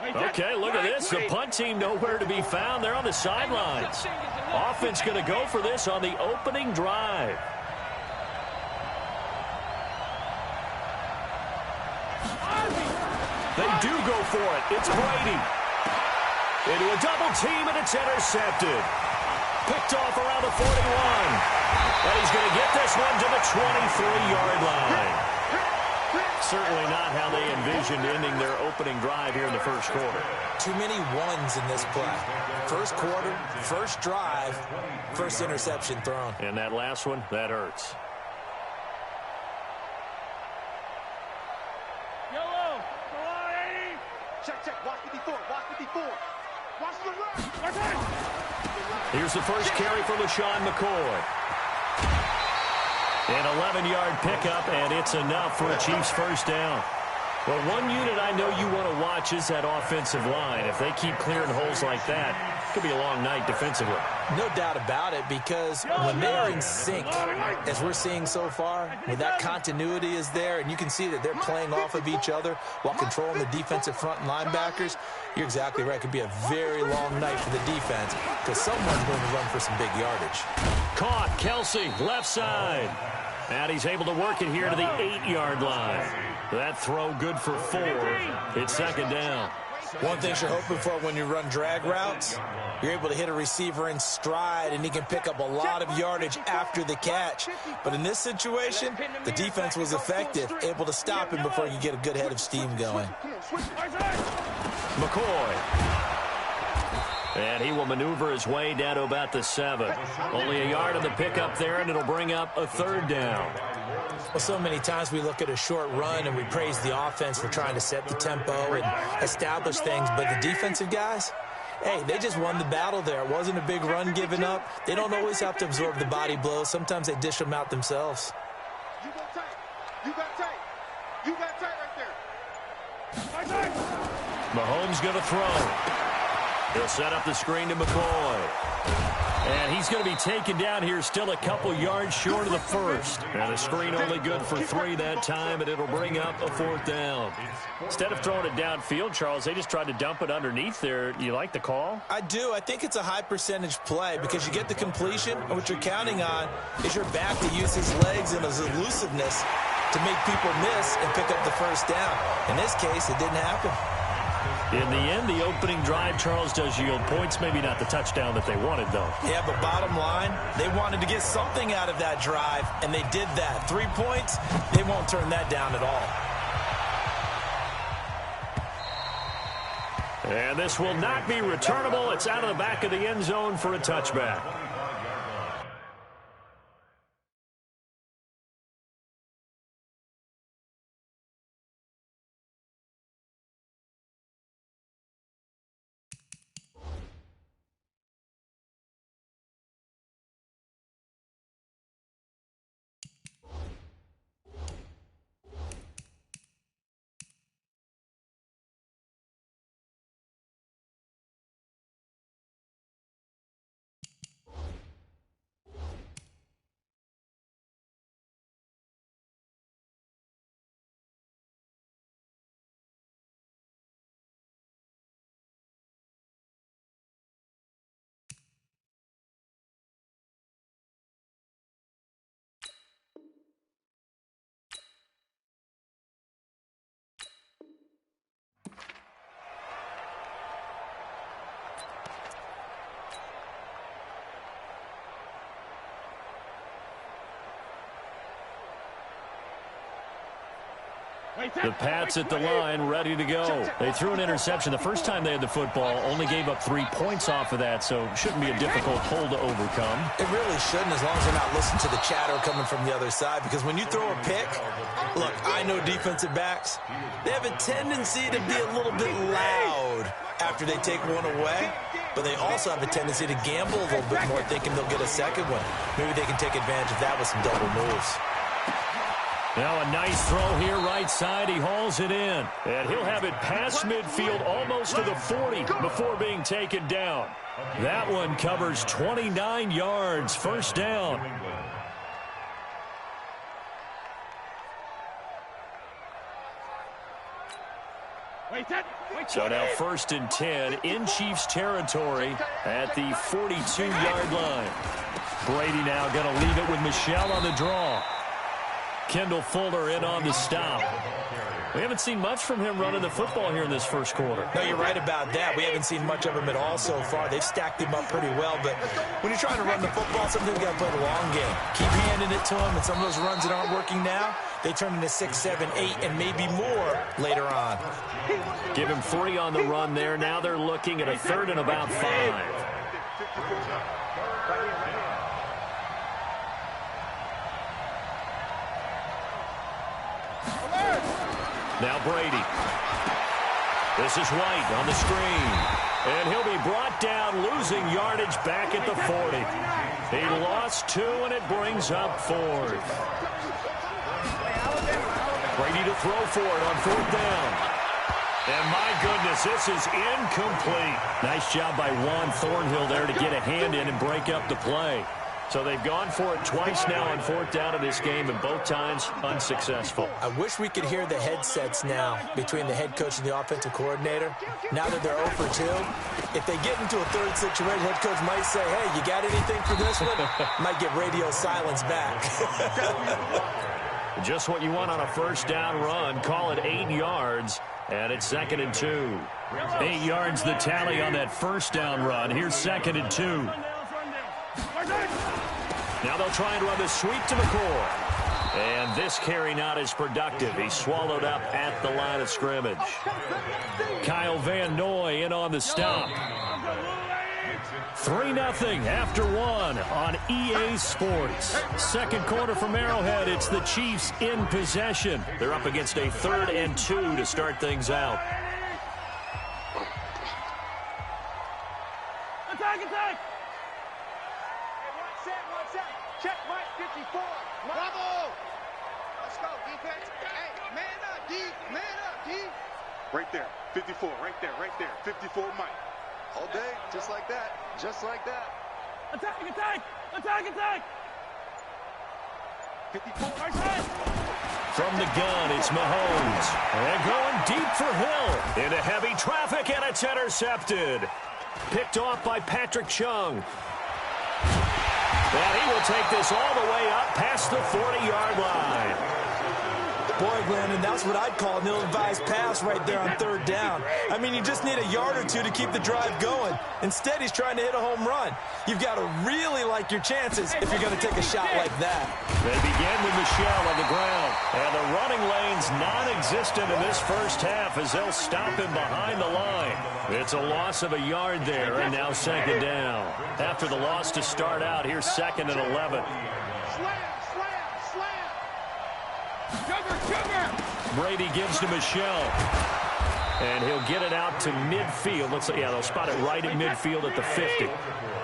B: Okay, look at this. The punt team nowhere to be found. They're on the sidelines. Offense going to go for this on the opening drive. They do go for it. It's Brady. Into a double team, and it's intercepted. Picked off around the 41. And he's going to get this one to the 23-yard line. Certainly not how they envisioned ending their opening drive here in the first quarter.
D: Too many ones in this play. First quarter, first drive, first interception thrown.
B: And that last one, that hurts.
F: Yellow. Go on, 80.
E: Check, check. Watch 54. Watch 54. Watch the left.
B: Here's the first carry for LaShawn McCoy. An 11-yard pickup, and it's enough for a Chiefs first down. Well, one unit I know you want to watch is that offensive line. If they keep clearing holes like that, it could be a long night defensively.
D: No doubt about it, because when they're in sync, as we're seeing so far, when that continuity is there, and you can see that they're playing off of each other while controlling the defensive front and linebackers, you're exactly right. It could be a very long night for the defense because someone's going to run for some big yardage.
B: Caught, Kelsey, left side. And he's able to work it here to the 8-yard line. That throw good for 4. It's second down.
D: One thing you're hoping for when you run drag routes, you're able to hit a receiver in stride, and he can pick up a lot of yardage after the catch. But in this situation, the defense was effective, able to stop him before he could get a good head of steam going.
B: McCoy. And he will maneuver his way down to about the 7. Only a yard on the pickup there, and it'll bring up a third down.
D: Well, so many times we look at a short run and we praise the offense for trying to set the tempo and establish things, but the defensive guys, hey, they just won the battle there. It wasn't a big run given up. They don't always have to absorb the body blows. Sometimes they dish them out themselves.
F: You got tight. You got tight. You got tight right there.
B: Mahomes going to throw. He'll set up the screen to McCoy. And he's going to be taken down here still a couple yards short of the first. And the screen only good for 3 that time, and it'll bring up a 4th down. Instead of throwing it downfield, Charles, they just tried to dump it underneath there. You like the call?
D: I do. I think it's a high percentage play because you get the completion, and what you're counting on is your back to use his legs and his elusiveness to make people miss and pick up the first down. In this case, it didn't happen.
B: In the end, the opening drive, Charles, does yield points. Maybe not the touchdown that they wanted, though.
D: Yeah, but bottom line, they wanted to get something out of that drive, and they did that. 3 points, they won't turn that down at all.
B: And this will not be returnable. It's out of the back of the end zone for a touchback. The Pats at the line, ready to go. They threw an interception the first time they had the football, only gave up 3 points off of that, so shouldn't be a difficult hole to overcome.
D: It really shouldn't, as long as they're not listening to the chatter coming from the other side, because when you throw a pick, look, I know defensive backs, they have a tendency to be a little bit loud after they take one away, but they also have a tendency to gamble a little bit more, thinking they'll get a second one. Maybe they can take advantage of that with some double moves.
B: Now a nice throw here, right side. He hauls it in. And he'll have it past midfield, almost to the 40 before being taken down. That one covers 29 yards. First down. So now 1st and 10 in Chiefs territory at the 42-yard line. Brady now going to leave it with Michel on the draw. Kendall Fuller in on the stop. We haven't seen much from him running the football here in this first quarter.
D: No, you're right about that. We haven't seen much of him at all so far. They've stacked him up pretty well, but when you're trying to run the football, sometimes you got to play the long game. Keep handing it to him, and some of those runs that aren't working now, they turn into 6, 7, 8, and maybe more later on.
B: Give him 3 on the run there. Now they're looking at a 3rd and about 5. Now Brady. This is White on the screen. And he'll be brought down, losing yardage back at the 40. He lost 2, and it brings up 4th. Brady to throw for it on 4th down. And my goodness, this is incomplete. Nice job by Juan Thornhill there to get a hand in and break up the play. So they've gone for it twice now on 4th down in this game, and both times unsuccessful.
D: I wish we could hear the headsets now between the head coach and the offensive coordinator. Now that they're 0 for 2, if they get into a third situation, head coach might say, hey, you got anything for this one? Might get radio silence back.
B: Just what you want on a 1st down run. Call it 8 yards, and it's 2nd and 2. 8 yards the tally on that 1st down run. Here's 2nd and 2. Now they'll try and run the sweep to McCoy. And this carry not as productive. He's swallowed up at the line of scrimmage. Kyle Van Noy in on the stop. 3-0 after 1 on EA Sports. Second quarter from Arrowhead. It's the Chiefs in possession. They're up against a 3rd and 2 to start things out.
E: Attack! Check, Mike, 54. Bravo! Let's go, defense. Hey, man up, D. Man up, D.
F: Right there. 54. Right there. 54, Mike.
I: All day. Just like that.
E: Attack!
F: 54.
E: Right side.
B: From the gun, it's Mahomes. And going deep for Hill. Into heavy traffic, and it's intercepted. Picked off by Patrick Chung. And he will take this all the way up past the 40-yard line.
D: Boy, Glennon, that's what I'd call an ill-advised pass right there on 3rd down. I mean, you just need a yard or two to keep the drive going. Instead, he's trying to hit a home run. You've got to really like your chances if you're going to take a shot like that.
B: They begin with Michelle on the ground. And the running lane's non-existent in this first half as they'll stop him behind the line. It's a loss of a yard there, and now 2nd down. After the loss to start out, here's 2nd and 11.
E: Sugar!
B: Brady gives to Michelle. And he'll get it out to midfield. They'll spot it right at midfield at the 50.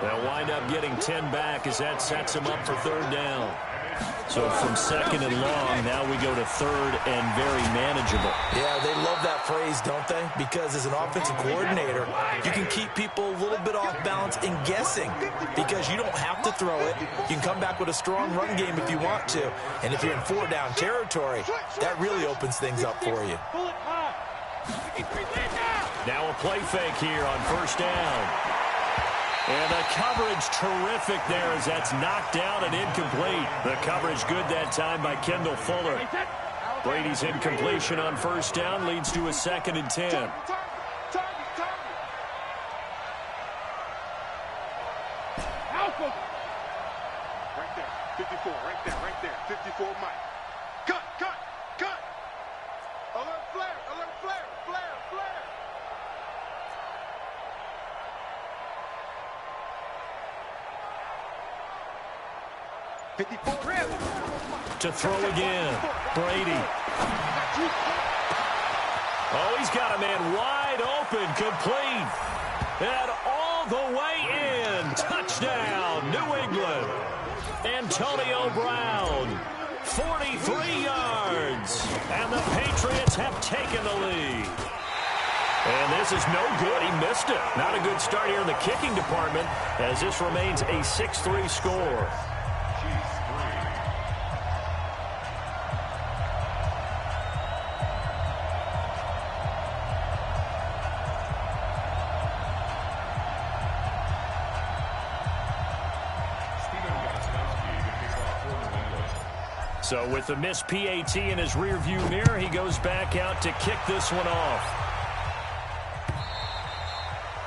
B: They'll wind up getting 10 back as that sets him up for 3rd down. So from 2nd and long, now we go to 3rd and very manageable.
D: Yeah, they love that phrase, don't they? Because as an offensive coordinator, you can keep people a little bit off balance and guessing because you don't have to throw it. You can come back with a strong run game if you want to. And if you're in 4-down territory, that really opens things up for you.
B: Now a play fake here on 1st down. And the coverage terrific there as that's knocked down and incomplete. The coverage good that time by Kendall Fuller. Brady's incompletion on 1st down leads to a 2nd and 10.
F: Right there. 54. Right there. 54, Mike. Cut. Alert flare. 54.
B: To throw again. Brady. Oh, he's got a man wide open, complete. And all the way in. Touchdown, New England. Antonio Brown. 43 yards. And the Patriots have taken the lead. And this is no good. He missed it. Not a good start here in the kicking department as this remains a 6-3 score. So with the missed PAT in his rearview mirror, he goes back out to kick this one off.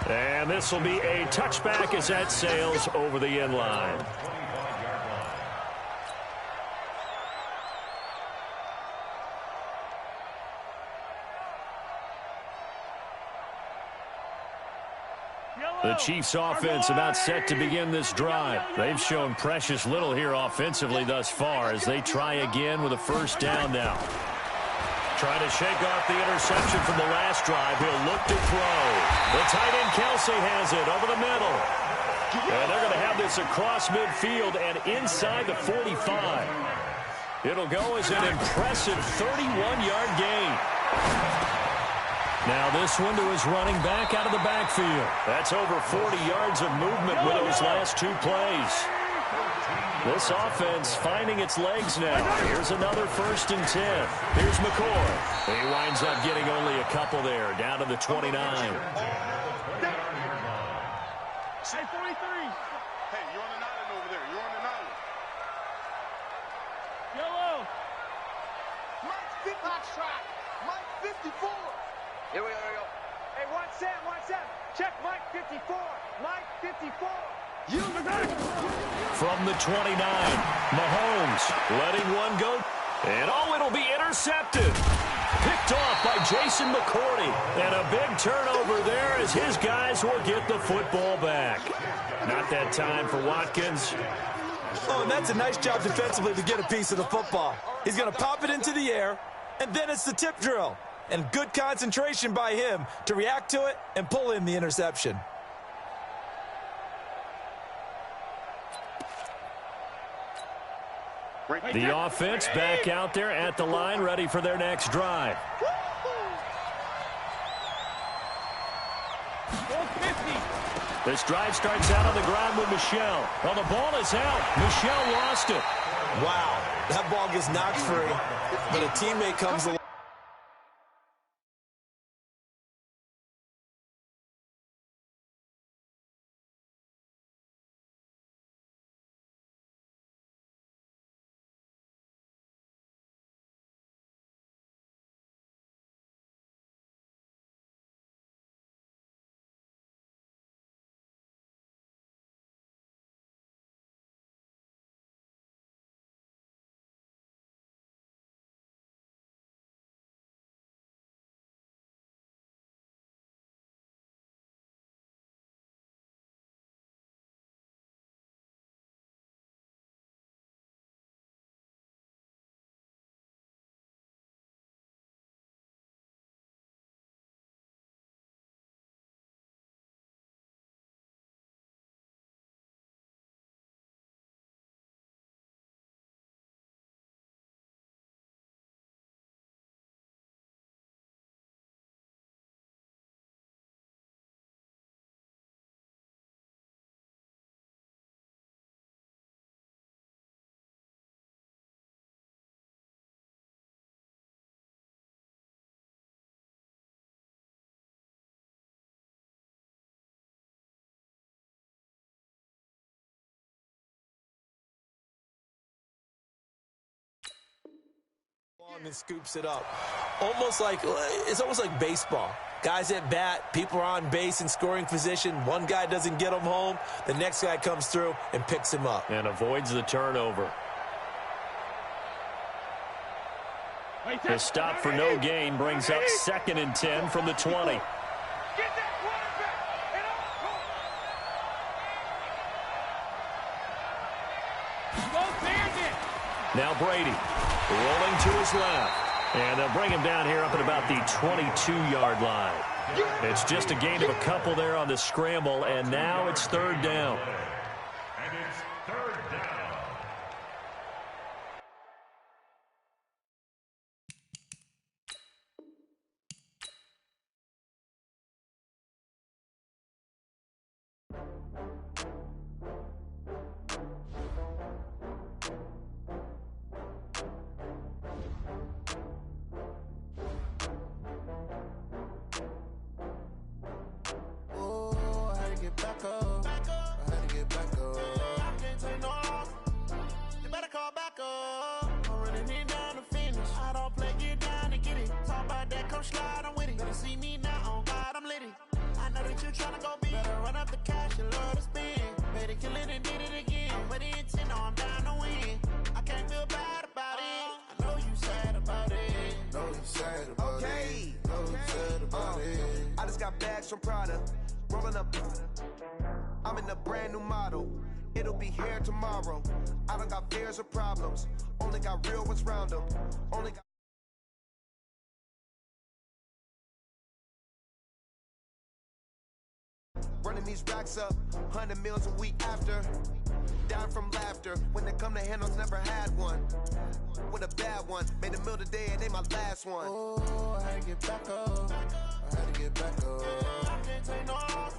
B: And this will be a touchback as that sails over the end line. The Chiefs offense about set to begin this drive. They've shown precious little here offensively thus far as they try again with a 1st down now. Trying to shake off the interception from the last drive. He'll look to throw. The tight end Kelsey has it over the middle. And they're going to have this across midfield and inside the 45. It'll go as an impressive 31-yard gain. Now this one to his running back out of the backfield. That's over 40 yards of movement with those last two plays. This offense finding its legs now. Here's another 1st and 10. Here's McCoy. He winds up getting only a couple there, down to the 29.
E: Say 43. Hey, you're on an island over there. You're on an island. Yellow. Mike 50. Mike 54.
F: Here we go.
E: Hey, watch Sam. Check Mike 54. Mike 54.
B: From the 29, Mahomes letting one go. And it'll be intercepted. Picked off by Jason McCourty. And a big turnover there as his guys will get the football back. Not that time for Watkins.
D: Oh, and that's a nice job defensively to get a piece of the football. He's going to pop it into the air, and then it's the tip drill. And good concentration by him to react to it and pull in the interception.
B: The offense back out there at the line, ready for their next drive. This drive starts out on the ground with Michel. Well, the ball is out. Michel lost it.
D: Wow, that ball gets knocked free, but a teammate comes along. And scoops it up. It's almost like baseball. Guys at bat, people are on base in scoring position. One guy doesn't get him home. The next guy comes through and picks him up.
B: And avoids the turnover. The stop for no gain brings up 2nd and 10 from the 20. Now Brady rolling to his left. And they'll bring him down here up at about the 22-yard line. It's just a gain of a couple there on the scramble, and now it's 3rd down.
C: And it's 3rd down.
A: From Prada, rolling up. I'm in a brand new model. It'll be here tomorrow. I don't got fears or problems. Only got real ones round them. Only got running these racks up, 100 meals a week after. Down from laughter. When it come to handles, never had one. With a bad one. Made a meal today and they my last one. Oh, I had to get back up. I had
J: get back up. I can't take no off.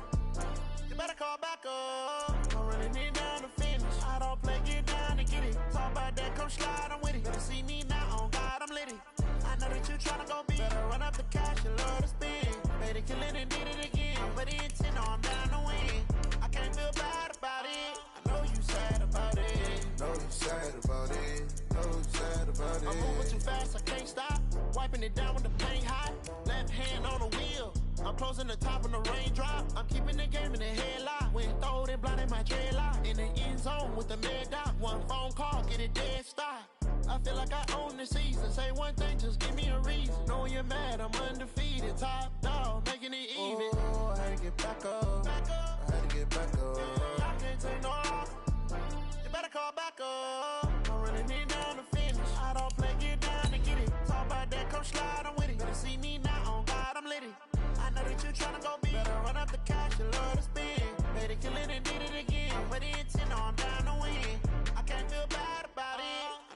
J: You better call back up. I'm running it down to finish. I don't play, get down to get it. Talk about that, come slide, I'm with it. Better see me now, on God, I'm litty. I know that you tryna go big. Better run up the cash, you love to spend. Made it, kill it, and did it again. But the intent, no, I'm down to win. I can't feel bad about it. I know you sad about it.
K: Know you sad about it. Know you sad about it.
J: I'm moving too fast, I can't stop. Wiping it down with the paint hot. Left hand on the wheel. I'm closing the top when the raindrop. I'm keeping the game in the headlock. When throwed and blinded my dreadlock. In the end zone with the mad dot. One phone call, get it dead stop. I feel like I own the season. Say one thing, just give me a reason. Knowing you're mad, I'm undefeated. Top dog, making it even.
K: Oh, I had to get back up. I had to get back up.
J: I can't take no off. You better call back up. I'm running it down to finish. I don't play, get down to get it. Talk about that, come slide, I'm with it. Better see me now, on God, I'm litty. I know that you tryna go big. Better run up the cash, you love to spend. Made it, kill it, and did it again. But the intent, no, I'm down to win. I can't feel bad about it.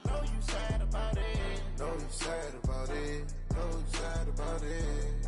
J: I know you sad about it.
K: Know you sad about it. Know you sad about it.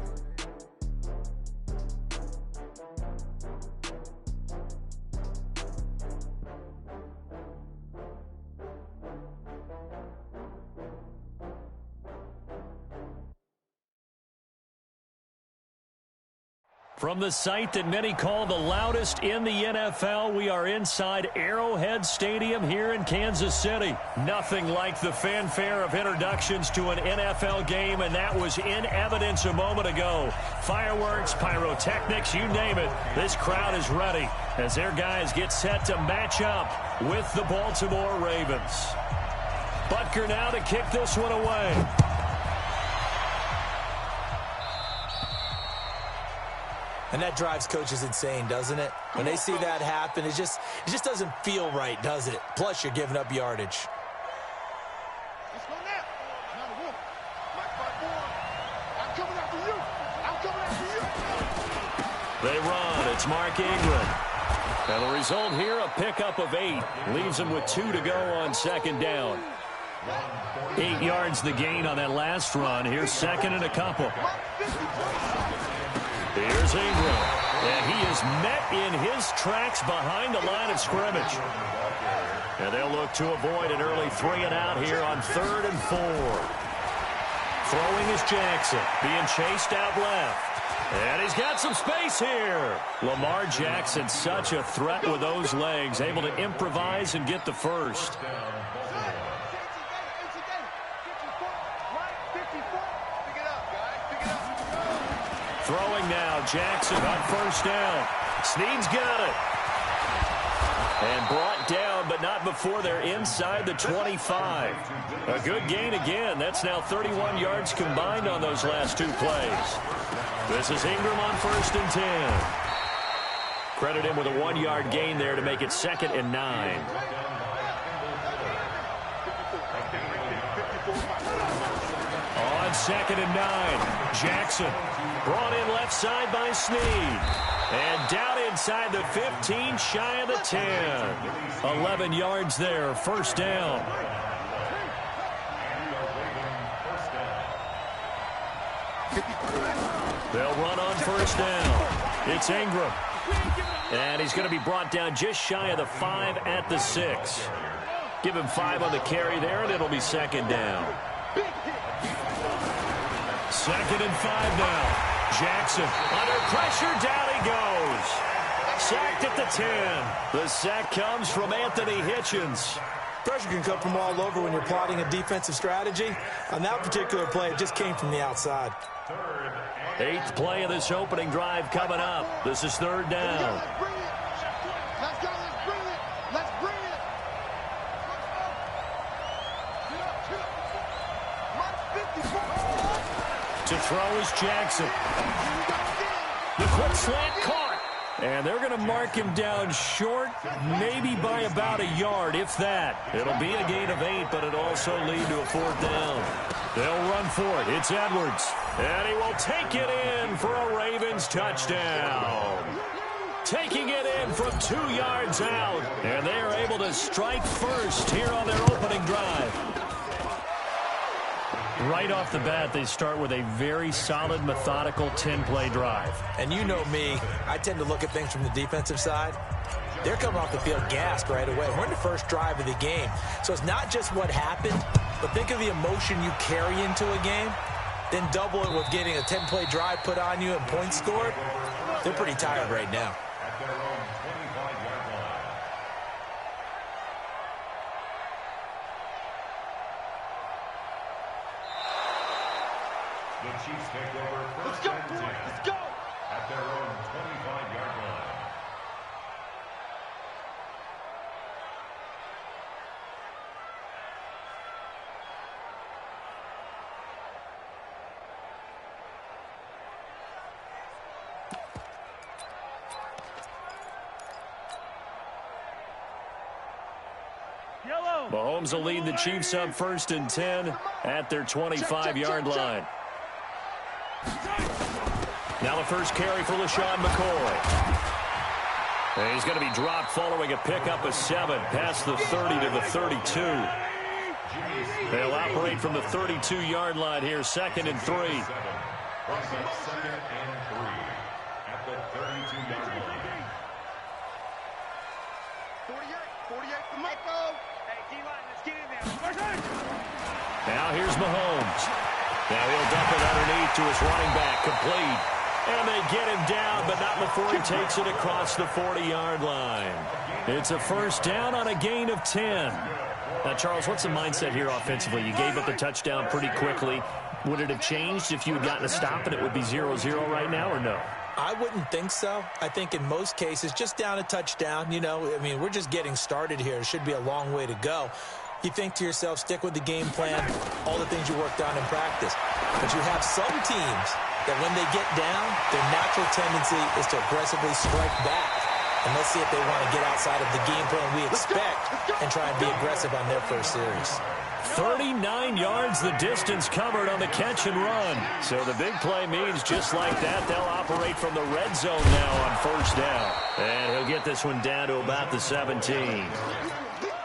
B: From the site that many call the loudest in the NFL, we are inside Arrowhead Stadium here in Kansas City. Nothing like the fanfare of introductions to an NFL game, and that was in evidence a moment ago. Fireworks, pyrotechnics, you name it. This crowd is ready as their guys get set to match up with the Baltimore Ravens. Butker now to kick this one away.
D: And that drives coaches insane, doesn't it? When they see that happen, it just doesn't feel right, does it? Plus, you're giving up yardage.
F: Let's go now. Now the wolf. I'm coming after you. I'm coming after you.
B: They run. It's Mark Ingram. And the result here, a pickup of 8. Leaves them with 2 to go on second down. 8 yards the gain on that last run. Here's second and a couple. Here's Ingram, and he is met in his tracks behind the line of scrimmage. And they'll look to avoid an early 3-and-out here on 3rd and 4. Throwing is Jackson, being chased out left. And he's got some space here. Lamar Jackson, such a threat with those legs, able to improvise and get the first. Throwing now, Jackson on first down. Snead's got it. And brought down, but not before they're inside the 25. A good gain again. That's now 31 yards combined on those last 2 plays. This is Ingram on 1st and 10. Credit him with a 1-yard gain there to make it 2nd and 9. On 2nd and 9, Jackson brought in left side by Snead. And down inside the 15, shy of the 10. 11 yards there, first down. They'll run on first down. It's Ingram. And he's going to be brought down just shy of the 5 at the 6. Give him 5 on the carry there, and it'll be second down. 2nd and 5 now. Jackson under pressure, down he goes. Sacked at the 10. The sack comes from Anthony Hitchens.
D: Pressure can come from all over when you're plotting a defensive strategy. On that particular play, it just came from the outside.
B: 8th play of this opening drive coming up. This is 3rd down.
F: Let's go, let's bring it. Let's bring it.
B: To throw is Jackson. The quick slant caught. And they're going to mark him down short, maybe by about a yard, if that. It'll be a gain of 8, but it'll also lead to a 4th down. They'll run for it. It's Edwards. And he will take it in for a Ravens touchdown. Taking it in from 2 yards out. And they are able to strike first here on their opening drive. Right off the bat, they start with a very solid, methodical 10-play drive.
D: And you know me, I tend to look at things from the defensive side. They're coming off the field gassed right away. We're in the first drive of the game. So it's not just what happened, but think of the emotion you carry into a game. Then double it with getting a 10-play drive put on you and points scored. They're pretty tired right now.
C: At their own 25-yard line. The Chiefs take over first and 10.
E: Let's go.
C: At their own 25-yard line.
B: Mahomes will lead the Chiefs up first and 10 at their 25-yard line. Now the first carry for LaShawn McCoy. And he's going to be dropped following a pickup of 7 past the 30 to the 32. They'll operate from the 32-yard line here, 2nd and 3.
C: Brings up 2nd and 3 at the 32-yard line.
E: 48 for Michael. Hey, D-line, let's get in there.
B: Now here's Mahomes. Now he'll dump it underneath to his running back, complete. And they get him down, but not before he takes it across the 40-yard line. It's a first down on a gain of 10. Now, Charles, what's the mindset here offensively? You gave up the touchdown pretty quickly. Would it have changed if you had gotten a stop and it would be 0-0 right now, or no?
D: I wouldn't think so. I think in most cases, just down a touchdown, you know, I mean, we're just getting started here. It should be a long way to go. You think to yourself, stick with the game plan, all the things you worked on in practice. But you have some teams that when they get down, their natural tendency is to aggressively strike back. And let's see if they want to get outside of the game plan we expect and try and be aggressive on their first series.
B: 39 yards the distance covered on the catch and run. So the big play means just like that, they'll operate from the red zone now on first down. And he'll get this one down to about the 17.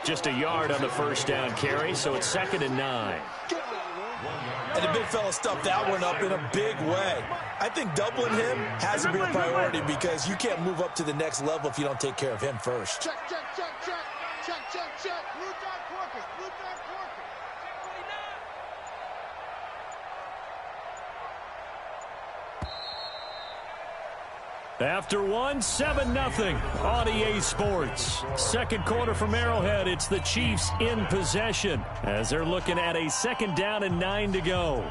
B: Just a yard on the first down carry, so it's 2nd and 9.
D: And the big fella stuffed that one up in a big way. I think doubling him has to be a priority because you can't move up to the next level if you don't take care of him first.
F: Check. Blue dot Porkers.
B: After one, 7-0 on EA Sports. Second quarter from Arrowhead. It's the Chiefs in possession as they're looking at a 2nd down and 9 to go.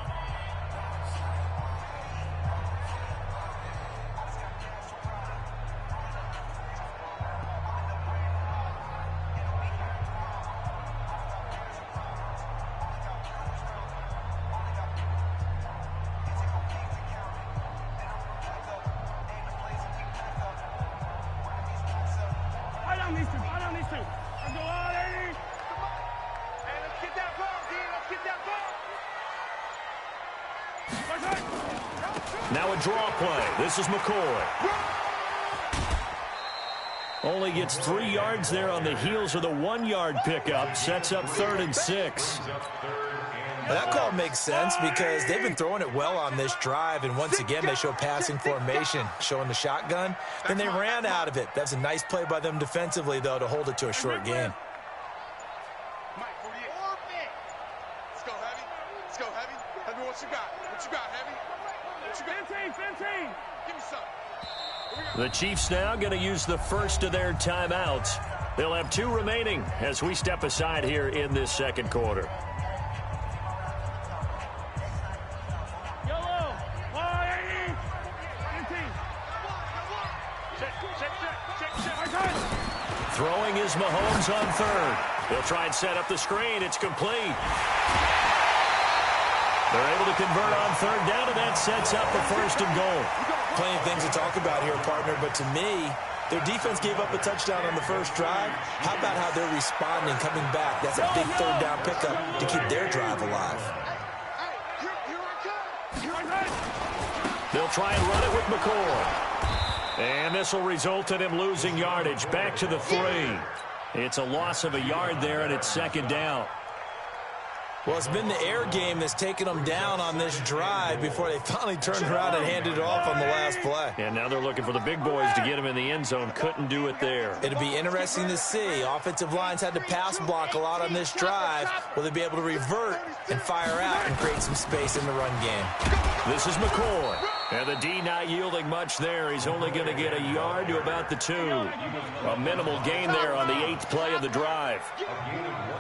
B: Now a draw play. This is McCoy. Only gets 3 yards there on the heels of the 1-yard pickup. Sets up 3rd and 6.
D: That call makes sense because they've been throwing it well on this drive, and once again they show passing formation, showing the shotgun. Then they ran out of it. That's a nice play by them defensively, though, to hold it to a short game.
F: Let's go, Heavy. Heavy, what you got, Heavy? What you got? 15. Give me some.
B: The Chiefs now going to use the first of their timeouts. They'll have 2 remaining as we step aside here in this second quarter. Throwing is Mahomes on 3rd. They'll try and set up the screen. It's complete. They're able to convert on 3rd down, and that sets up the 1st and goal.
D: Plenty of things to talk about here, partner, but to me, their defense gave up a touchdown on the first drive. How about how they're responding, coming back? That's a big 3rd down pickup to keep their drive alive.
B: They'll try and run it with McCoy. And this will result in him losing yardage back to the 3. It's a loss of a yard there, and it's 2nd down.
D: Well, it's been the air game that's taken them down on this drive before they finally turned around and handed it off on the last play.
B: And now they're looking for the big boys to get him in the end zone. Couldn't do it there.
D: It'll be interesting to see. Offensive lines had to pass block a lot on this drive. Will they be able to revert and fire out and create some space in the run game?
B: This is McCoy. And the D not yielding much there. He's only going to get a yard to about the 2. A minimal gain there on the 8th play of the drive.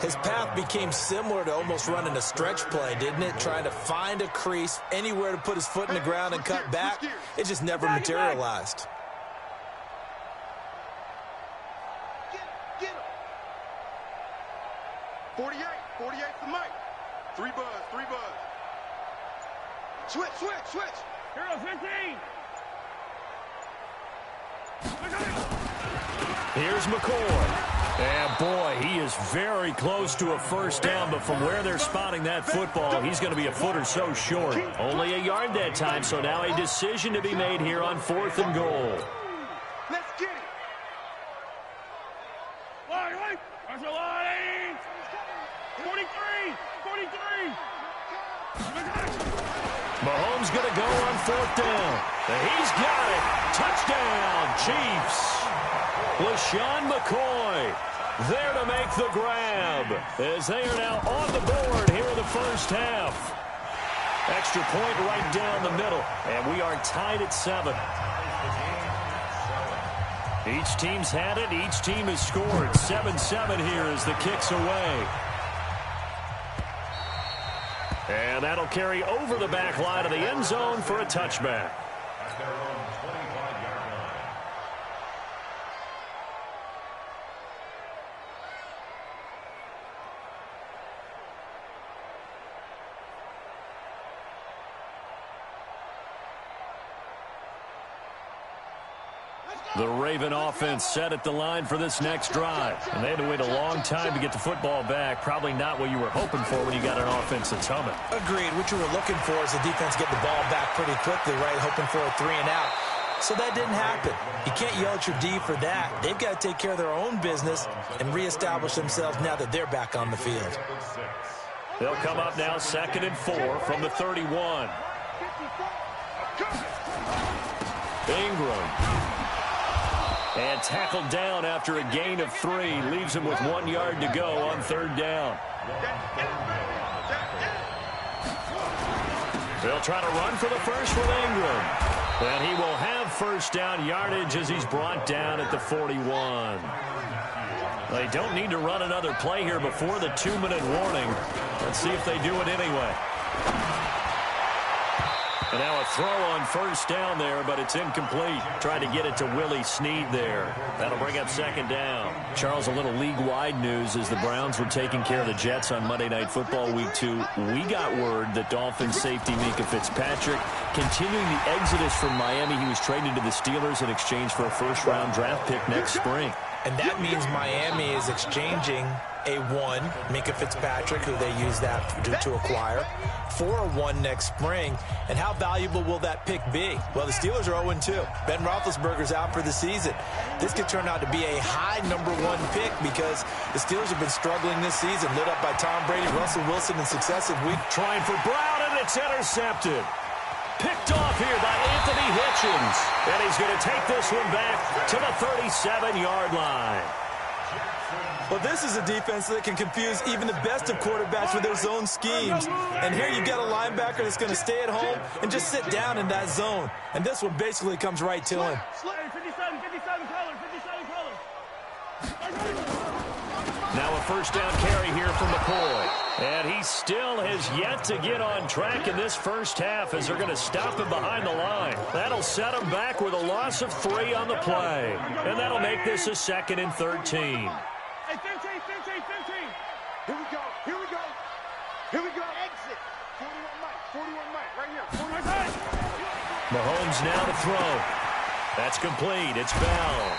D: His path became similar to almost running a stretch play, didn't it? Trying to find a crease, anywhere to put his foot in the ground and cut back. It just never materialized.
E: Get him. 48 for Mike. 3 buzz. Switch.
J: Hero 15.
B: Here's McCoy. And, boy, he is very close to a first down, but from where they're spotting that football, he's going to be a foot or so short. Only a yard that time, so now a decision to be made here on 4th and goal.
E: Let's get it.
J: Line. That's a line. 43.
B: Mahomes going to go on 4th down. And he's got it. Touchdown, Chiefs. LaShawn McCoy there to make the grab as they are now on the board here in the first half. Extra point right down the middle, and we are tied at 7. Each team's had it. Each team has scored. 7-7 here as the kick's away. And that'll carry over the back line of the end zone for a touchback.
C: At their own 25-yard line.
B: The Raven offense set at the line for this next drive. And they had to wait a long time to get the football back. Probably not what you were hoping for when you got an offense that's humming.
D: Agreed. What you were looking for is the defense get the ball back pretty quickly, right? Hoping for a 3 and out. So that didn't happen. You can't yell at your D for that. They've got to take care of their own business and reestablish themselves now that they're back on the field.
B: They'll come up now 2nd and 4 from the 31. Ingram. And tackled down after a gain of 3. Leaves him with 1 yard to go on 3rd down. They'll try to run for the first with Ingram. And he will have first down yardage as he's brought down at the 41. They don't need to run another play here before the 2-minute warning. Let's see if they do it anyway. And now a throw on first down there, but it's incomplete. Trying to get it to Willie Snead there. That'll bring up 2nd down. Charles, a little league-wide news as the Browns were taking care of the Jets on Monday Night Football Week 2. We got word that Dolphins safety Mika Fitzpatrick continuing the exodus from Miami. He was traded to the Steelers in exchange for a first-round draft pick next spring.
D: And that means Miami is exchanging a 1, Mika Fitzpatrick, who they used that to acquire, for a 1 next spring. And how valuable will that pick be? Well, the Steelers are 0-2. Ben Roethlisberger's out for the season. This could turn out to be a high number 1 pick because the Steelers have been struggling this season, lit up by Tom Brady, Russell Wilson in successive weeks.
B: Trying for Brown, and it's intercepted. Picked off here by Anthony Hitchens. And he's going to take this one back to the 37-yard line.
D: Well, this is a defense that can confuse even the best of quarterbacks with their zone schemes. And here you've got a linebacker that's going to stay at home and just sit down in that zone. And this one basically comes right to him.
J: 57 colors.
B: Now a first down carry here from McCoy. And he still has yet to get on track in this first half as they're going to stop him behind the line. That'll set him back with a loss of 3 on the play. And that'll make this a 2nd and 13.
J: Hey, 15.
E: Here we go. Exit. 41 Mike, right here. 41 Mike.
B: Mahomes now to throw. That's complete. It's Bell.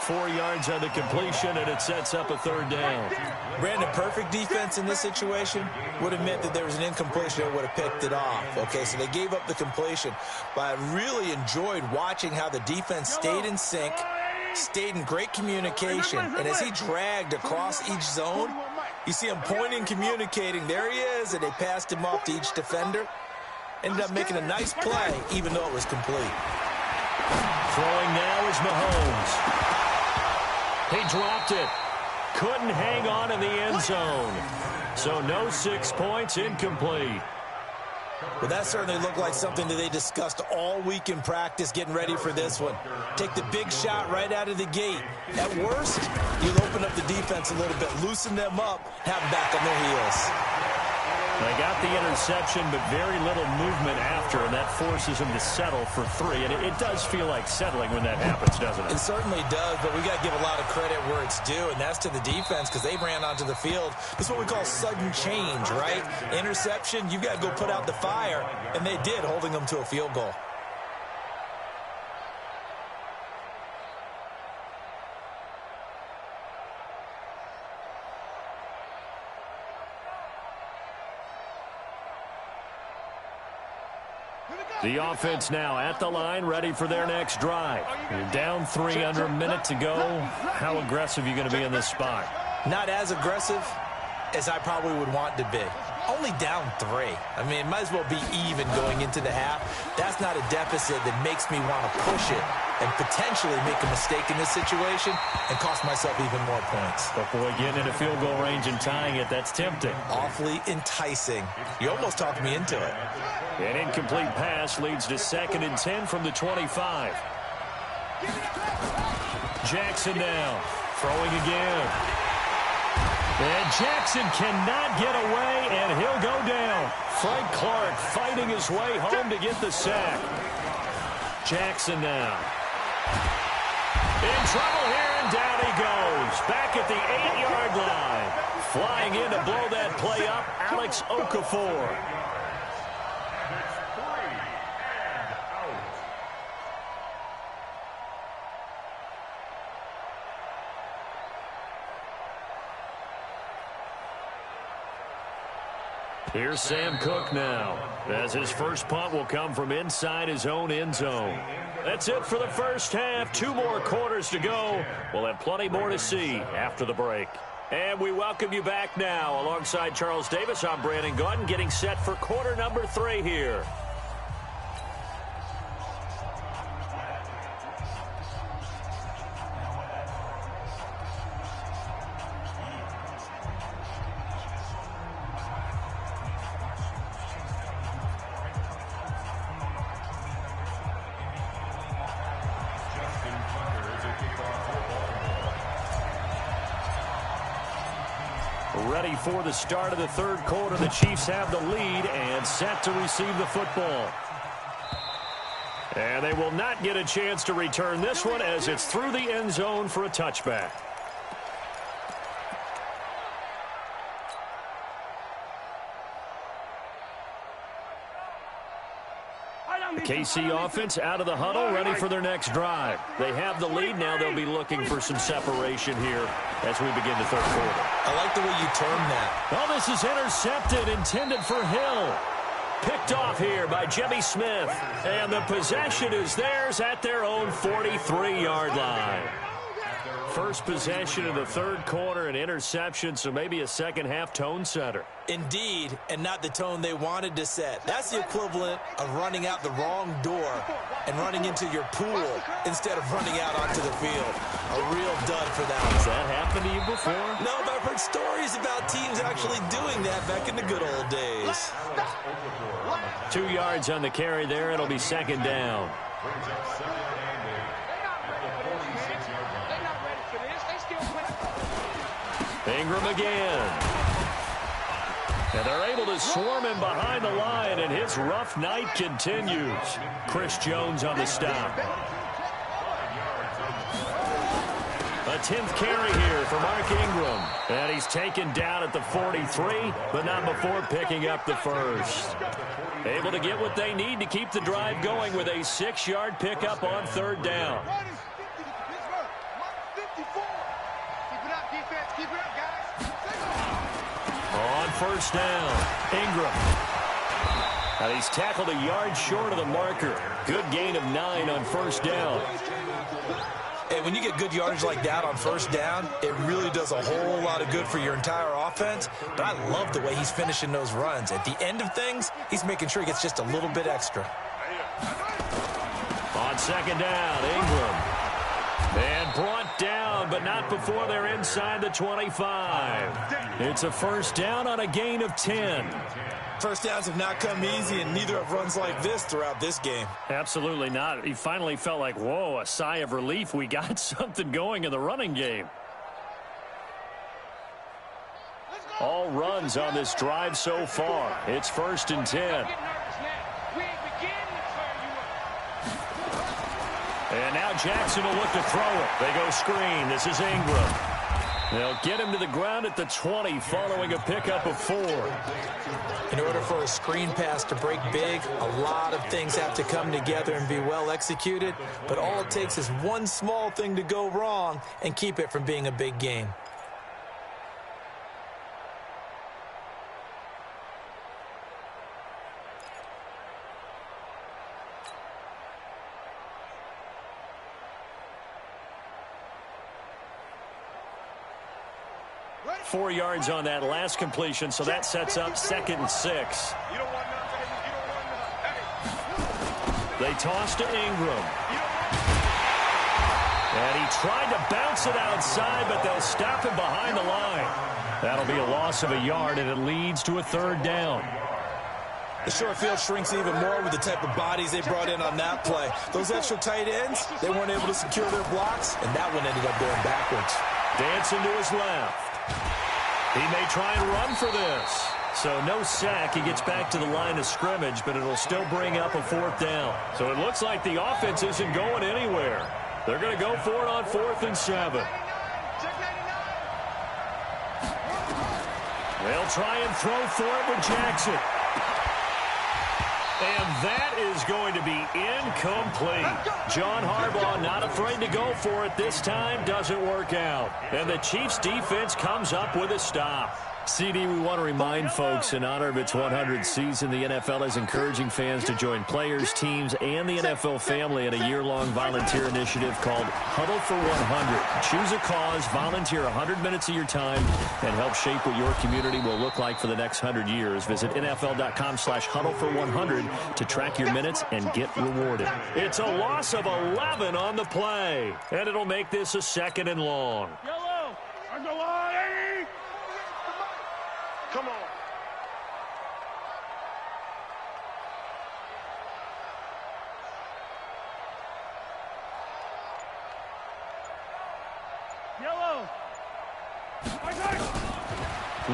B: 4 yards on the completion, and it sets up a 3rd down.
D: Brandon, perfect defense in this situation would have meant that there was an incompletion that would have picked it off. Okay, so they gave up the completion, but I really enjoyed watching how the defense stayed in sync, stayed in great communication, and as he dragged across each zone, You see him pointing, communicating. There he is, and they passed him off to each defender. Ended up making a nice play, even though it was complete.
B: Throwing now is Mahomes. He dropped it. Couldn't hang on in the end zone. So no 6 points, incomplete.
D: Well, that certainly looked like something that they discussed all week in practice getting ready for this one. Take the big shot right out of the gate. At worst, you'll open up the defense a little bit, loosen them up, have them back on their heels.
B: They got the interception, but very little movement after, and that forces him to settle for 3. And it does feel like settling when that happens, doesn't it?
D: It certainly does, but we got to give a lot of credit where it's due, and that's to the defense because they ran onto the field. This is what we call sudden change, right? Interception, you've got to go put out the fire, and they did, holding them to a field goal.
B: The offense now at the line, ready for their next drive. You're down 3 under a minute to go. How aggressive are you going to be in this spot?
D: Not as aggressive as I probably would want to be. Only down 3. I mean, it might as well be even going into the half. That's not a deficit that makes me want to push it and potentially make a mistake in this situation and cost myself even more points.
B: But boy, getting into field goal range and tying it, that's tempting.
D: Awfully enticing. You almost talked me into it.
B: An incomplete pass leads to 2nd and 10 from the 25. Jackson now, throwing again. And Jackson cannot get away, and he'll go down. Frank Clark fighting his way home to get the sack. Jackson now. In trouble here, and down he goes. Back at the 8-yard line. Flying in to blow that play up, Alex Okafor. Here's Sam Cook now, as his first punt will come from inside his own end zone. That's it for the first half. 2 more quarters to go. We'll have plenty more to see after the break. And we welcome you back now. Alongside Charles Davis, I'm Brandon Gaudin, getting set for quarter number 3 here. Ready for the start of the 3rd quarter. The Chiefs have the lead and set to receive the football. And they will not get a chance to return this one as it's through the end zone for a touchback. The KC offense out of the huddle, ready for their next drive. They have the lead. Now they'll be looking for some separation here as we begin the 3rd quarter.
D: I like the way you term that.
B: Oh, this is intercepted, intended for Hill. Picked off here by Jimmy Smith. And the possession is theirs at their own 43-yard line. First possession of the 3rd quarter, an interception, so maybe a second-half tone setter.
D: Indeed, and not the tone they wanted to set. That's the equivalent of running out the wrong door and running into your pool instead of running out onto the field. A real dud for that one.
B: Has that happened to you before?
D: No, but I've heard stories about teams actually doing that back in the good old days.
B: 2 yards on the carry there. It'll be 2nd down. Ingram again. And they're able to swarm him behind the line, and his rough night continues. Chris Jones on the stop. A 10th carry here for Mark Ingram. And he's taken down at the 43, but not before picking up the first. Able to get what they need to keep the drive going with a 6-yard pickup on 3rd down. On 1st down, Ingram. And he's tackled a yard short of the marker. Good gain of 9 on 1st down.
D: And when you get good yardage like that on first down, it really does a whole lot of good for your entire offense. But I love the way he's finishing those runs. At the end of things, he's making sure he gets just a little bit extra.
B: On second down, Ingram. And brought down, but not before they're inside the 25. It's a first down on a gain of 10.
D: First downs have not come easy, and neither have runs like this throughout this game.
B: Absolutely not. He finally felt like, whoa, a sigh of relief. We got something going in the running game. All runs on this drive so far. It's first and 10. And now Jackson will look to throw it. They go screen. This is Ingram. They'll get him to the ground at the 20 following a pickup of 4.
D: In order for a screen pass to break big, a lot of things have to come together and be well executed. But all it takes is one small thing to go wrong and keep it from being a big game.
B: .4 yards on that last completion, so that sets up second and 6. They toss to Ingram. And he tried to bounce it outside, but they'll stop him behind the line. That'll be a loss of a yard, and it leads to a third down.
D: The short field shrinks even more with the type of bodies they brought in on that play. Those extra tight ends, they weren't able to secure their blocks, and that one ended up going backwards.
B: Dancing to his left. He may try and run for this. So no sack. He gets back to the line of scrimmage, but it'll still bring up a fourth down. So it looks like the offense isn't going anywhere. They're going to go for it on 4th and 7. They'll try and throw for it with Jackson. And that is going to be incomplete. John Harbaugh not afraid to go for it this time. Doesn't work out. And the Chiefs defense comes up with a stop. CD, we want to remind folks, in honor of its 100th season, the NFL is encouraging fans to join players, teams, and the NFL family in a year-long volunteer initiative called Huddle for 100. Choose a cause, volunteer 100 minutes of your time, and help shape what your community will look like for the next 100 years. Visit NFL.com/huddle-for-100 to track your minutes and get rewarded. It's a loss of 11 on the play, and it'll make this a 2nd and long.
E: Yellow, on the line. Come on. Yellow.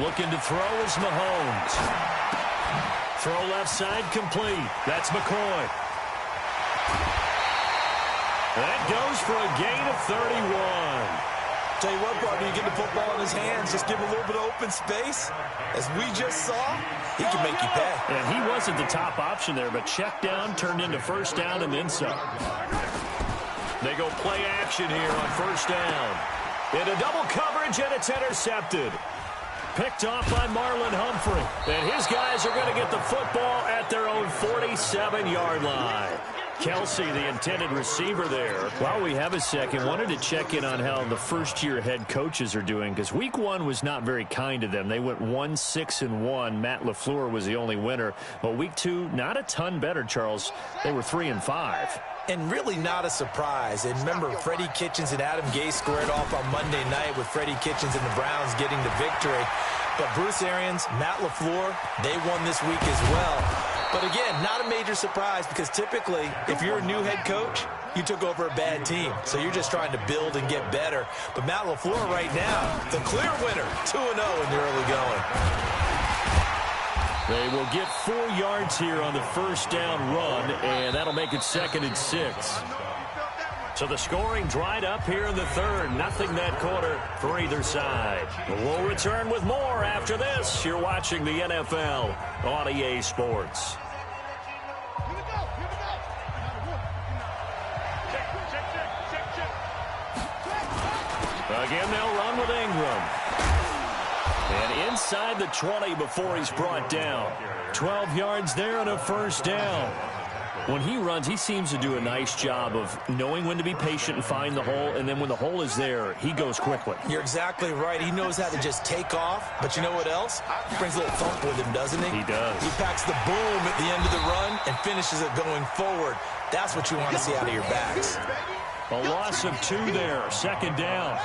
B: Looking to throw is Mahomes. Throw left side complete. That's McCoy. That goes for a gain of 31.
D: Tell you what, partner, you get the football in his hands, just give him a little bit of open space. As we just saw, he can make you pay.
B: And he wasn't the top option there, but check down turned into first down and then some. They go play action here on first down. Into double coverage, and it's intercepted. Picked off by Marlon Humphrey. And his guys are going to get the football at their own 47-yard line. Kelsey, the intended receiver there. While we have a second, wanted to check in on how the first-year head coaches are doing, because week 1 was not very kind to them. They went 1-6-1. Matt LaFleur was the only winner. But week 2, not a ton better, Charles. They were 3-5.
D: And really not a surprise. And remember, Freddie Kitchens and Adam Gase squared off on Monday night with Freddie Kitchens and the Browns getting the victory. But Bruce Arians, Matt LaFleur, they won this week as well. But again, not a major surprise, because typically, if you're a new head coach, you took over a bad team. So you're just trying to build and get better. But Matt LaFleur right now, the clear winner, 2-0 in the early going.
B: They will get 4 yards here on the first down run, and that'll make it 2nd and 6. So the scoring dried up here in the third. Nothing that quarter for either side. We'll return with more after this. You're watching the NFL on EA Sports. Again, they'll run with Ingram. And inside the 20 before he's brought down. 12 yards there and a first down. When he runs, he seems to do a nice job of knowing when to be patient and find the hole, and then when the hole is there, he goes quickly.
D: You're exactly right. He knows how to just take off, but you know what else? He brings a little thump with him, doesn't he?
B: He does.
D: He packs the boom at the end of the run and finishes it going forward. That's what you want to see out of your backs.
B: A loss of 2 there, 2nd down.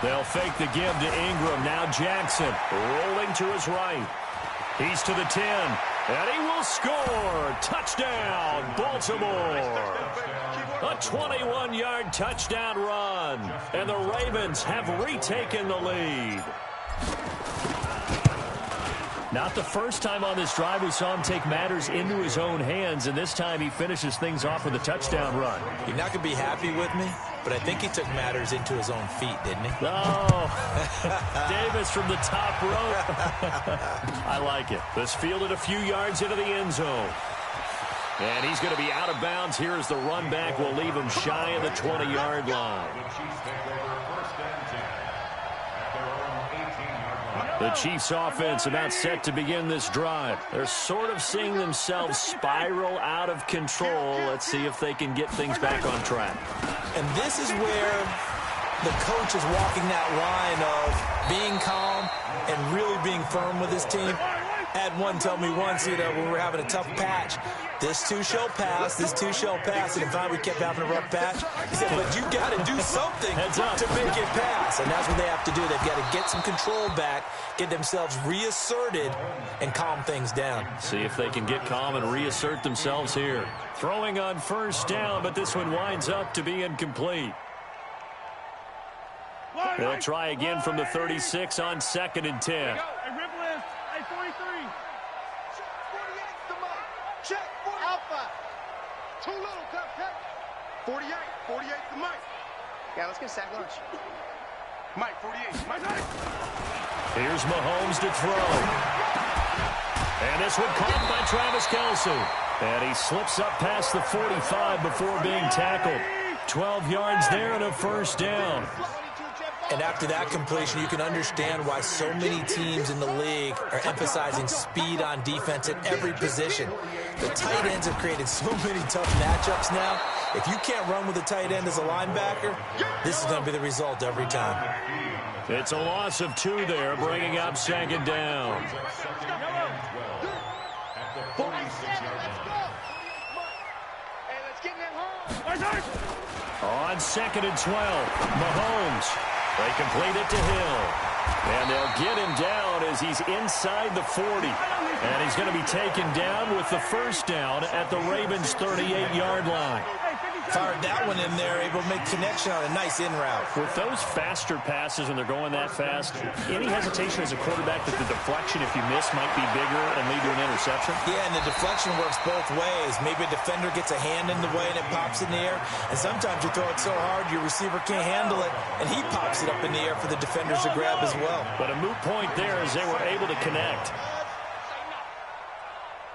B: They'll fake the give to Ingram. Now Jackson rolling to his right. He's to the 10, and he will score. Touchdown, Baltimore. A 21-yard touchdown run, and the Ravens have retaken the lead. Not the first time on this drive we saw him take matters into his own hands, and this time he finishes things off with a touchdown run.
D: You're not going to be happy with me, but I think he took matters into his own feet, didn't he?
B: Oh, Davis from the top rope. I like it. This fielded a few yards into the end zone. And he's going to be out of bounds here as the run back will leave him shy of the 20-yard line. The Chiefs offense about set to begin this drive. They're sort of seeing themselves spiral out of control. Let's see if they can get things back on track.
D: And this is where the coach is walking that line of being calm and really being firm with his team. I had one tell me once, when we were having a tough patch, this too shall pass, this too shall pass. And finally we kept having a rough patch. He said, but you got to do something to make it pass. And that's what they have to do. They've got to get some control back, get themselves reasserted, and calm things down.
B: See if they can get calm and reassert themselves here. Throwing on 1st down, but this one winds up to be incomplete. They'll try again from the 36 on 2nd and 10.
E: Check. Alpha. Too little, check. 48. 48 to Mike. Yeah, let's get sack lunch. Mike, 48. Mike.
B: Here's Mahomes to throw. And this one caught by Travis Kelce. And he slips up past the 45 before being tackled. 12 yards there and a 1st down.
D: And after that completion, you can understand why so many teams in the league are emphasizing speed on defense at every position. The tight ends have created so many tough matchups now. If you can't run with a tight end as a linebacker, this is going to be the result every time.
B: It's a loss of 2 there, bringing up 2nd down. On 2nd and 12, Mahomes. They complete it to Hill. And they'll get him down as he's inside the 40. And he's going to be taken down with the 1st down at the Ravens' 38-yard line.
D: Fired that one in there, able to make connection on a nice in route.
B: With those faster passes when they're going that fast, any hesitation as a quarterback that the deflection, if you miss, might be bigger and lead to an interception?
D: Yeah, and the deflection works both ways. Maybe a defender gets a hand in the way and it pops in the air. And sometimes you throw it so hard your receiver can't handle it, and he pops it up in the air for the defenders to grab as well.
B: But a moot point there as they were able to connect.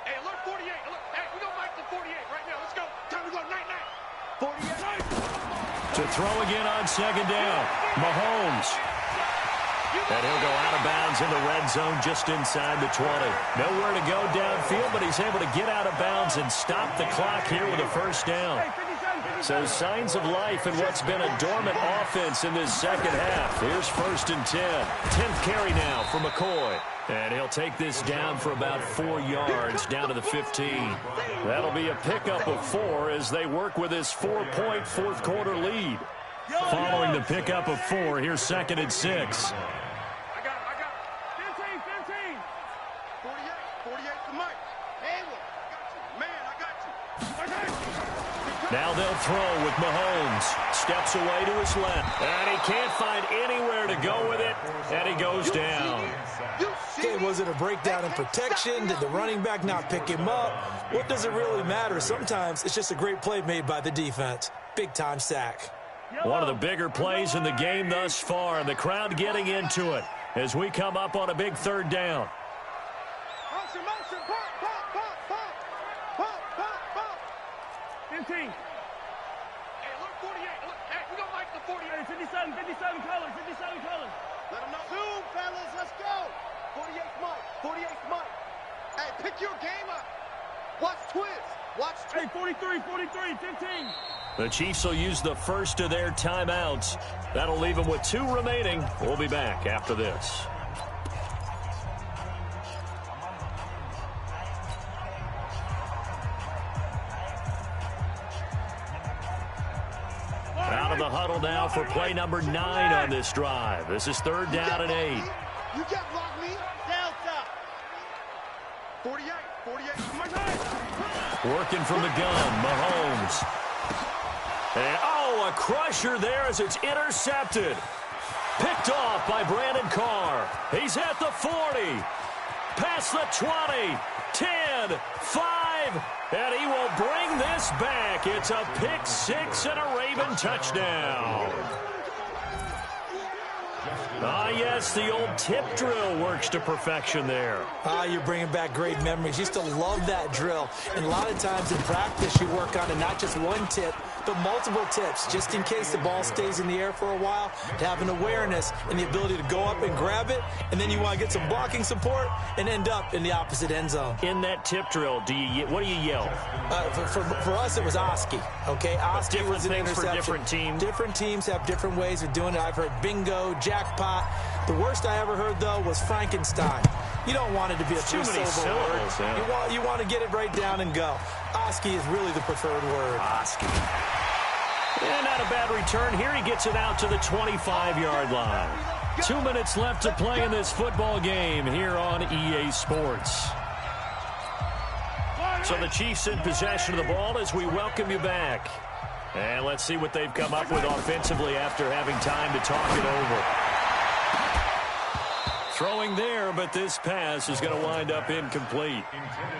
E: Hey, alert 48. Hey, we don't like the 48 right now. Let's go. Time to go. Night. 48.
B: To throw again on 2nd down, Mahomes. And he'll go out of bounds in the red zone just inside the 20. Nowhere to go downfield, but he's able to get out of bounds and stop the clock here with a 1st down. So signs of life in what's been a dormant offense in this 2nd half. Here's 1st and 10. 10th carry now for McCoy. And he'll take this down for about 4 yards down to the 15. That'll be a pickup of 4 as they work with this 4-point 4th quarter lead. Following the pickup of 4, here's 2nd and 6.
E: I got 15. 48 to Mike. Hayward. I got you.
B: Now they'll throw with Mahomes. Steps away to his left. And he can't find anywhere to go with it. And he goes down.
D: Okay, was it a breakdown in protection? Did the running back not pick him up? What does it really matter? Sometimes it's just a great play made by the defense. Big-time sack.
B: One of the bigger plays in the game thus far. And the crowd getting into it as we come up on a big 3rd down.
E: Motion. Pump. 15. Hey, look, 48. Hey, we don't like the 48. 57 colors. Let them know. Zoom, fellas, let's go. Pick your game up. Watch twist. Watch twist.
J: Hey, 43, 15.
B: The Chiefs will use the first of their timeouts. That'll leave them with 2 remaining. We'll be back after this. Out of the huddle now for play number 9 on this drive. This is 3rd down and 8.
E: You can't block me. Delta. 48.
B: Working from the gun, Mahomes. And, a crusher there as it's intercepted. Picked off by Brandon Carr. He's at the 40. Past the 20. 10, 5, and he will bring this back. It's a pick 6 and a Raven touchdown. Yes, the old tip drill works to perfection there.
D: You're bringing back great memories. Used to love that drill. And a lot of times in practice, you work on it, not just one tip, but multiple tips, just in case the ball stays in the air for a while, to have an awareness and the ability to go up and grab it, and then you want to get some blocking support and end up in the opposite end zone.
B: In that tip drill, what do you yell?
D: For us, it was Oski. Okay, Oski was an interception.
B: For different teams.
D: Different teams have different ways of doing it. I've heard bingo, jackpot. The worst I ever heard, though, was Frankenstein. You don't want it to be a two-syllable word. Yeah. You want to get it right down and go. Oski is really the preferred word.
B: Oski. And not a bad return here. He gets it out to the 25-yard line. 2 minutes left to play in this football game here on EA Sports. So the Chiefs in possession of the ball as we welcome you back. And let's see what they've come up with offensively after having time to talk it over. Throwing there, but this pass is going to wind up incomplete.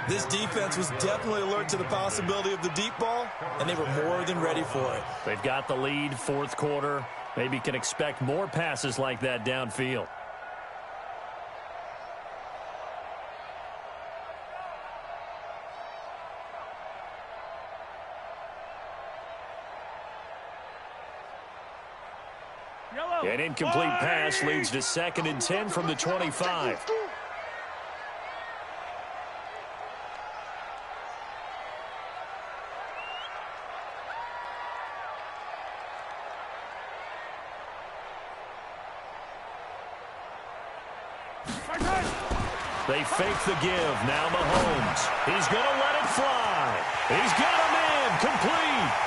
D: This defense was definitely alert to the possibility of the deep ball, and they were more than ready for it.
B: They've got the lead, 4th quarter. Maybe can expect more passes like that downfield. An incomplete pass leads to 2nd and 10 from the 25. They fake the give. Now Mahomes. He's going to let it fly. He's got him in. Complete.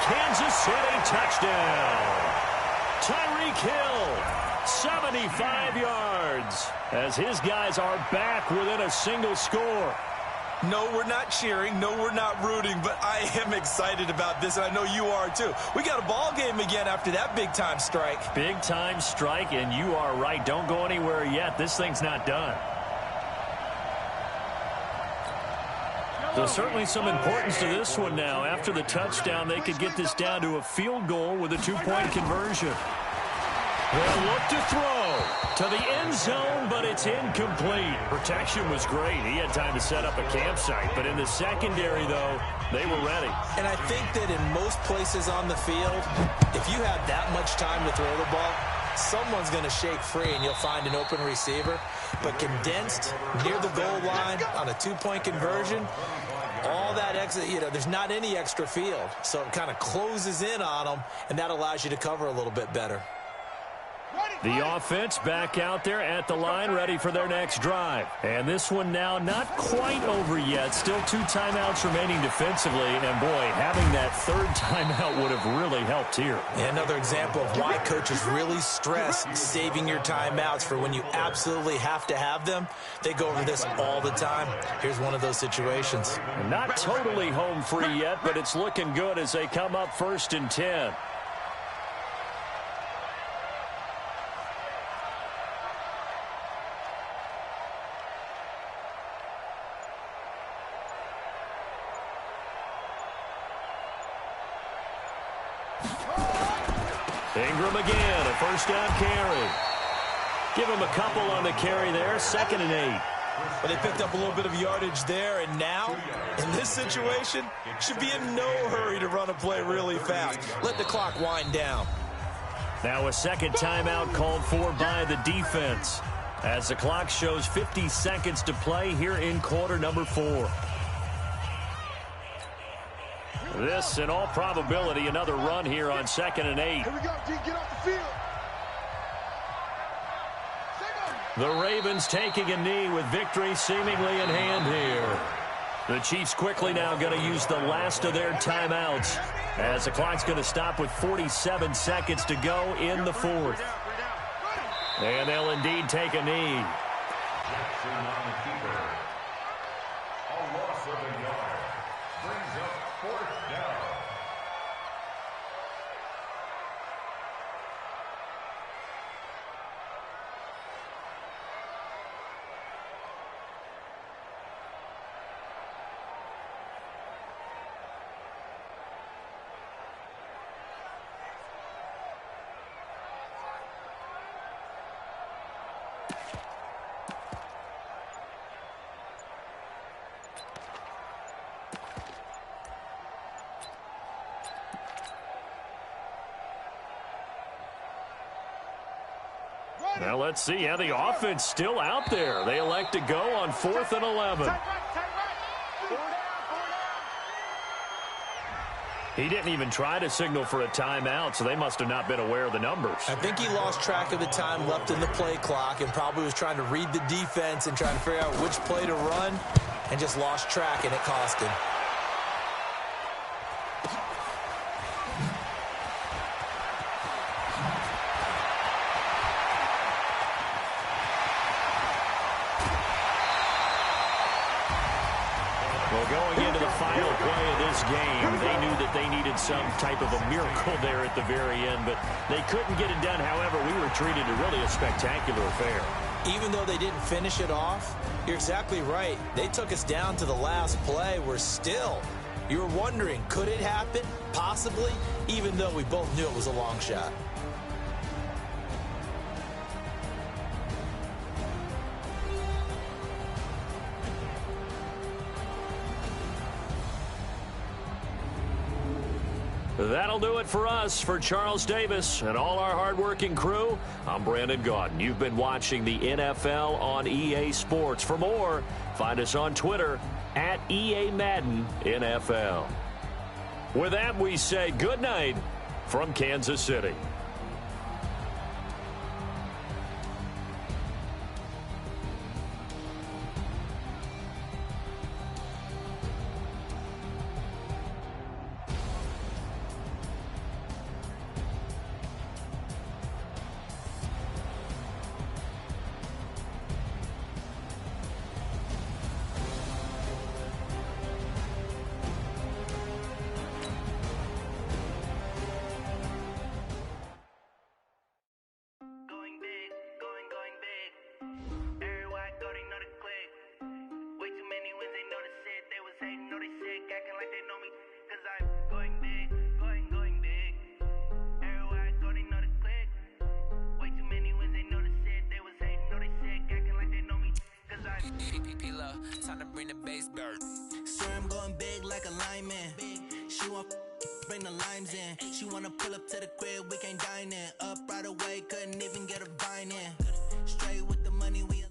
B: Kansas City touchdown. Tyreek Hill, 75 yards, as his guys are back within a single score.
D: No, we're not cheering. No, we're not rooting, but I am excited about this, and I know you are too. We got a ball game again after that big-time strike.
B: Big-time strike, and you are right. Don't go anywhere yet. This thing's not done. There's certainly some importance to this one now. After the touchdown, they could get this down to a field goal with a 2-point conversion. They'll look to throw to the end zone, but it's incomplete. Protection was great. He had time to set up a campsite, but in the secondary, though, they were ready.
D: And I think that in most places on the field, if you have that much time to throw the ball, someone's going to shake free and you'll find an open receiver. But condensed near the goal line on a 2-point conversion, all that extra, there's not any extra field. So it kind of closes in on them, and that allows you to cover a little bit better.
B: The offense back out there at the line, ready for their next drive. And this one now not quite over yet. Still 2 timeouts remaining defensively. And, boy, having that 3rd timeout would have really helped here.
D: And another example of why coaches really stress saving your timeouts for when you absolutely have to have them. They go over this all the time. Here's one of those situations.
B: Not totally home free yet, but it's looking good as they come up 1st and 10. Ingram again, a 1st down carry. Give him a couple on the carry there, 2nd and 8.
D: Well, they picked up a little bit of yardage there, and now, in this situation, should be in no hurry to run a play really fast. Let the clock wind down.
B: Now a 2nd timeout called for by the defense. as the clock shows 50 seconds to play here in quarter number 4. This, in all probability, another run here on 2nd and 8.
E: Here we go, D, get off the field.
B: The Ravens taking a knee with victory seemingly in hand here. The Chiefs quickly now going to use the last of their timeouts as the clock's going to stop with 47 seconds to go in the 4th. And they'll indeed take a knee.
C: Jackson on the keeper. A loss of a yard. Brings up 4th down.
B: Now let's see how the offense still out there. They elect to go on 4th and 11. He didn't even try to signal for a timeout, so they must have not been aware of the numbers.
D: I think he lost track of the time left in the play clock and probably was trying to read the defense and trying to figure out which play to run and just lost track, and it cost him.
B: Going into the final play of this game, they knew that they needed some type of a miracle there at the very end, but they couldn't get it done. However, we were treated to really a spectacular affair.
D: Even though they didn't finish it off, you're exactly right. They took us down to the last play. We're still, you were wondering, could it happen? Possibly, even though we both knew it was a long shot.
B: That'll do it for us. For Charles Davis and all our hardworking crew, I'm Brandon Gaudin. You've been watching the NFL on EA Sports. For more, find us on Twitter at EA Madden NFL. With that, we say good night from Kansas City.
H: Time to bring the bass dirt. Swear I'm going big like a lineman. She want bring the limes in. She wanna pull up to the crib, we can't dine in. Up right away, couldn't even get a vine in. Straight with the money, we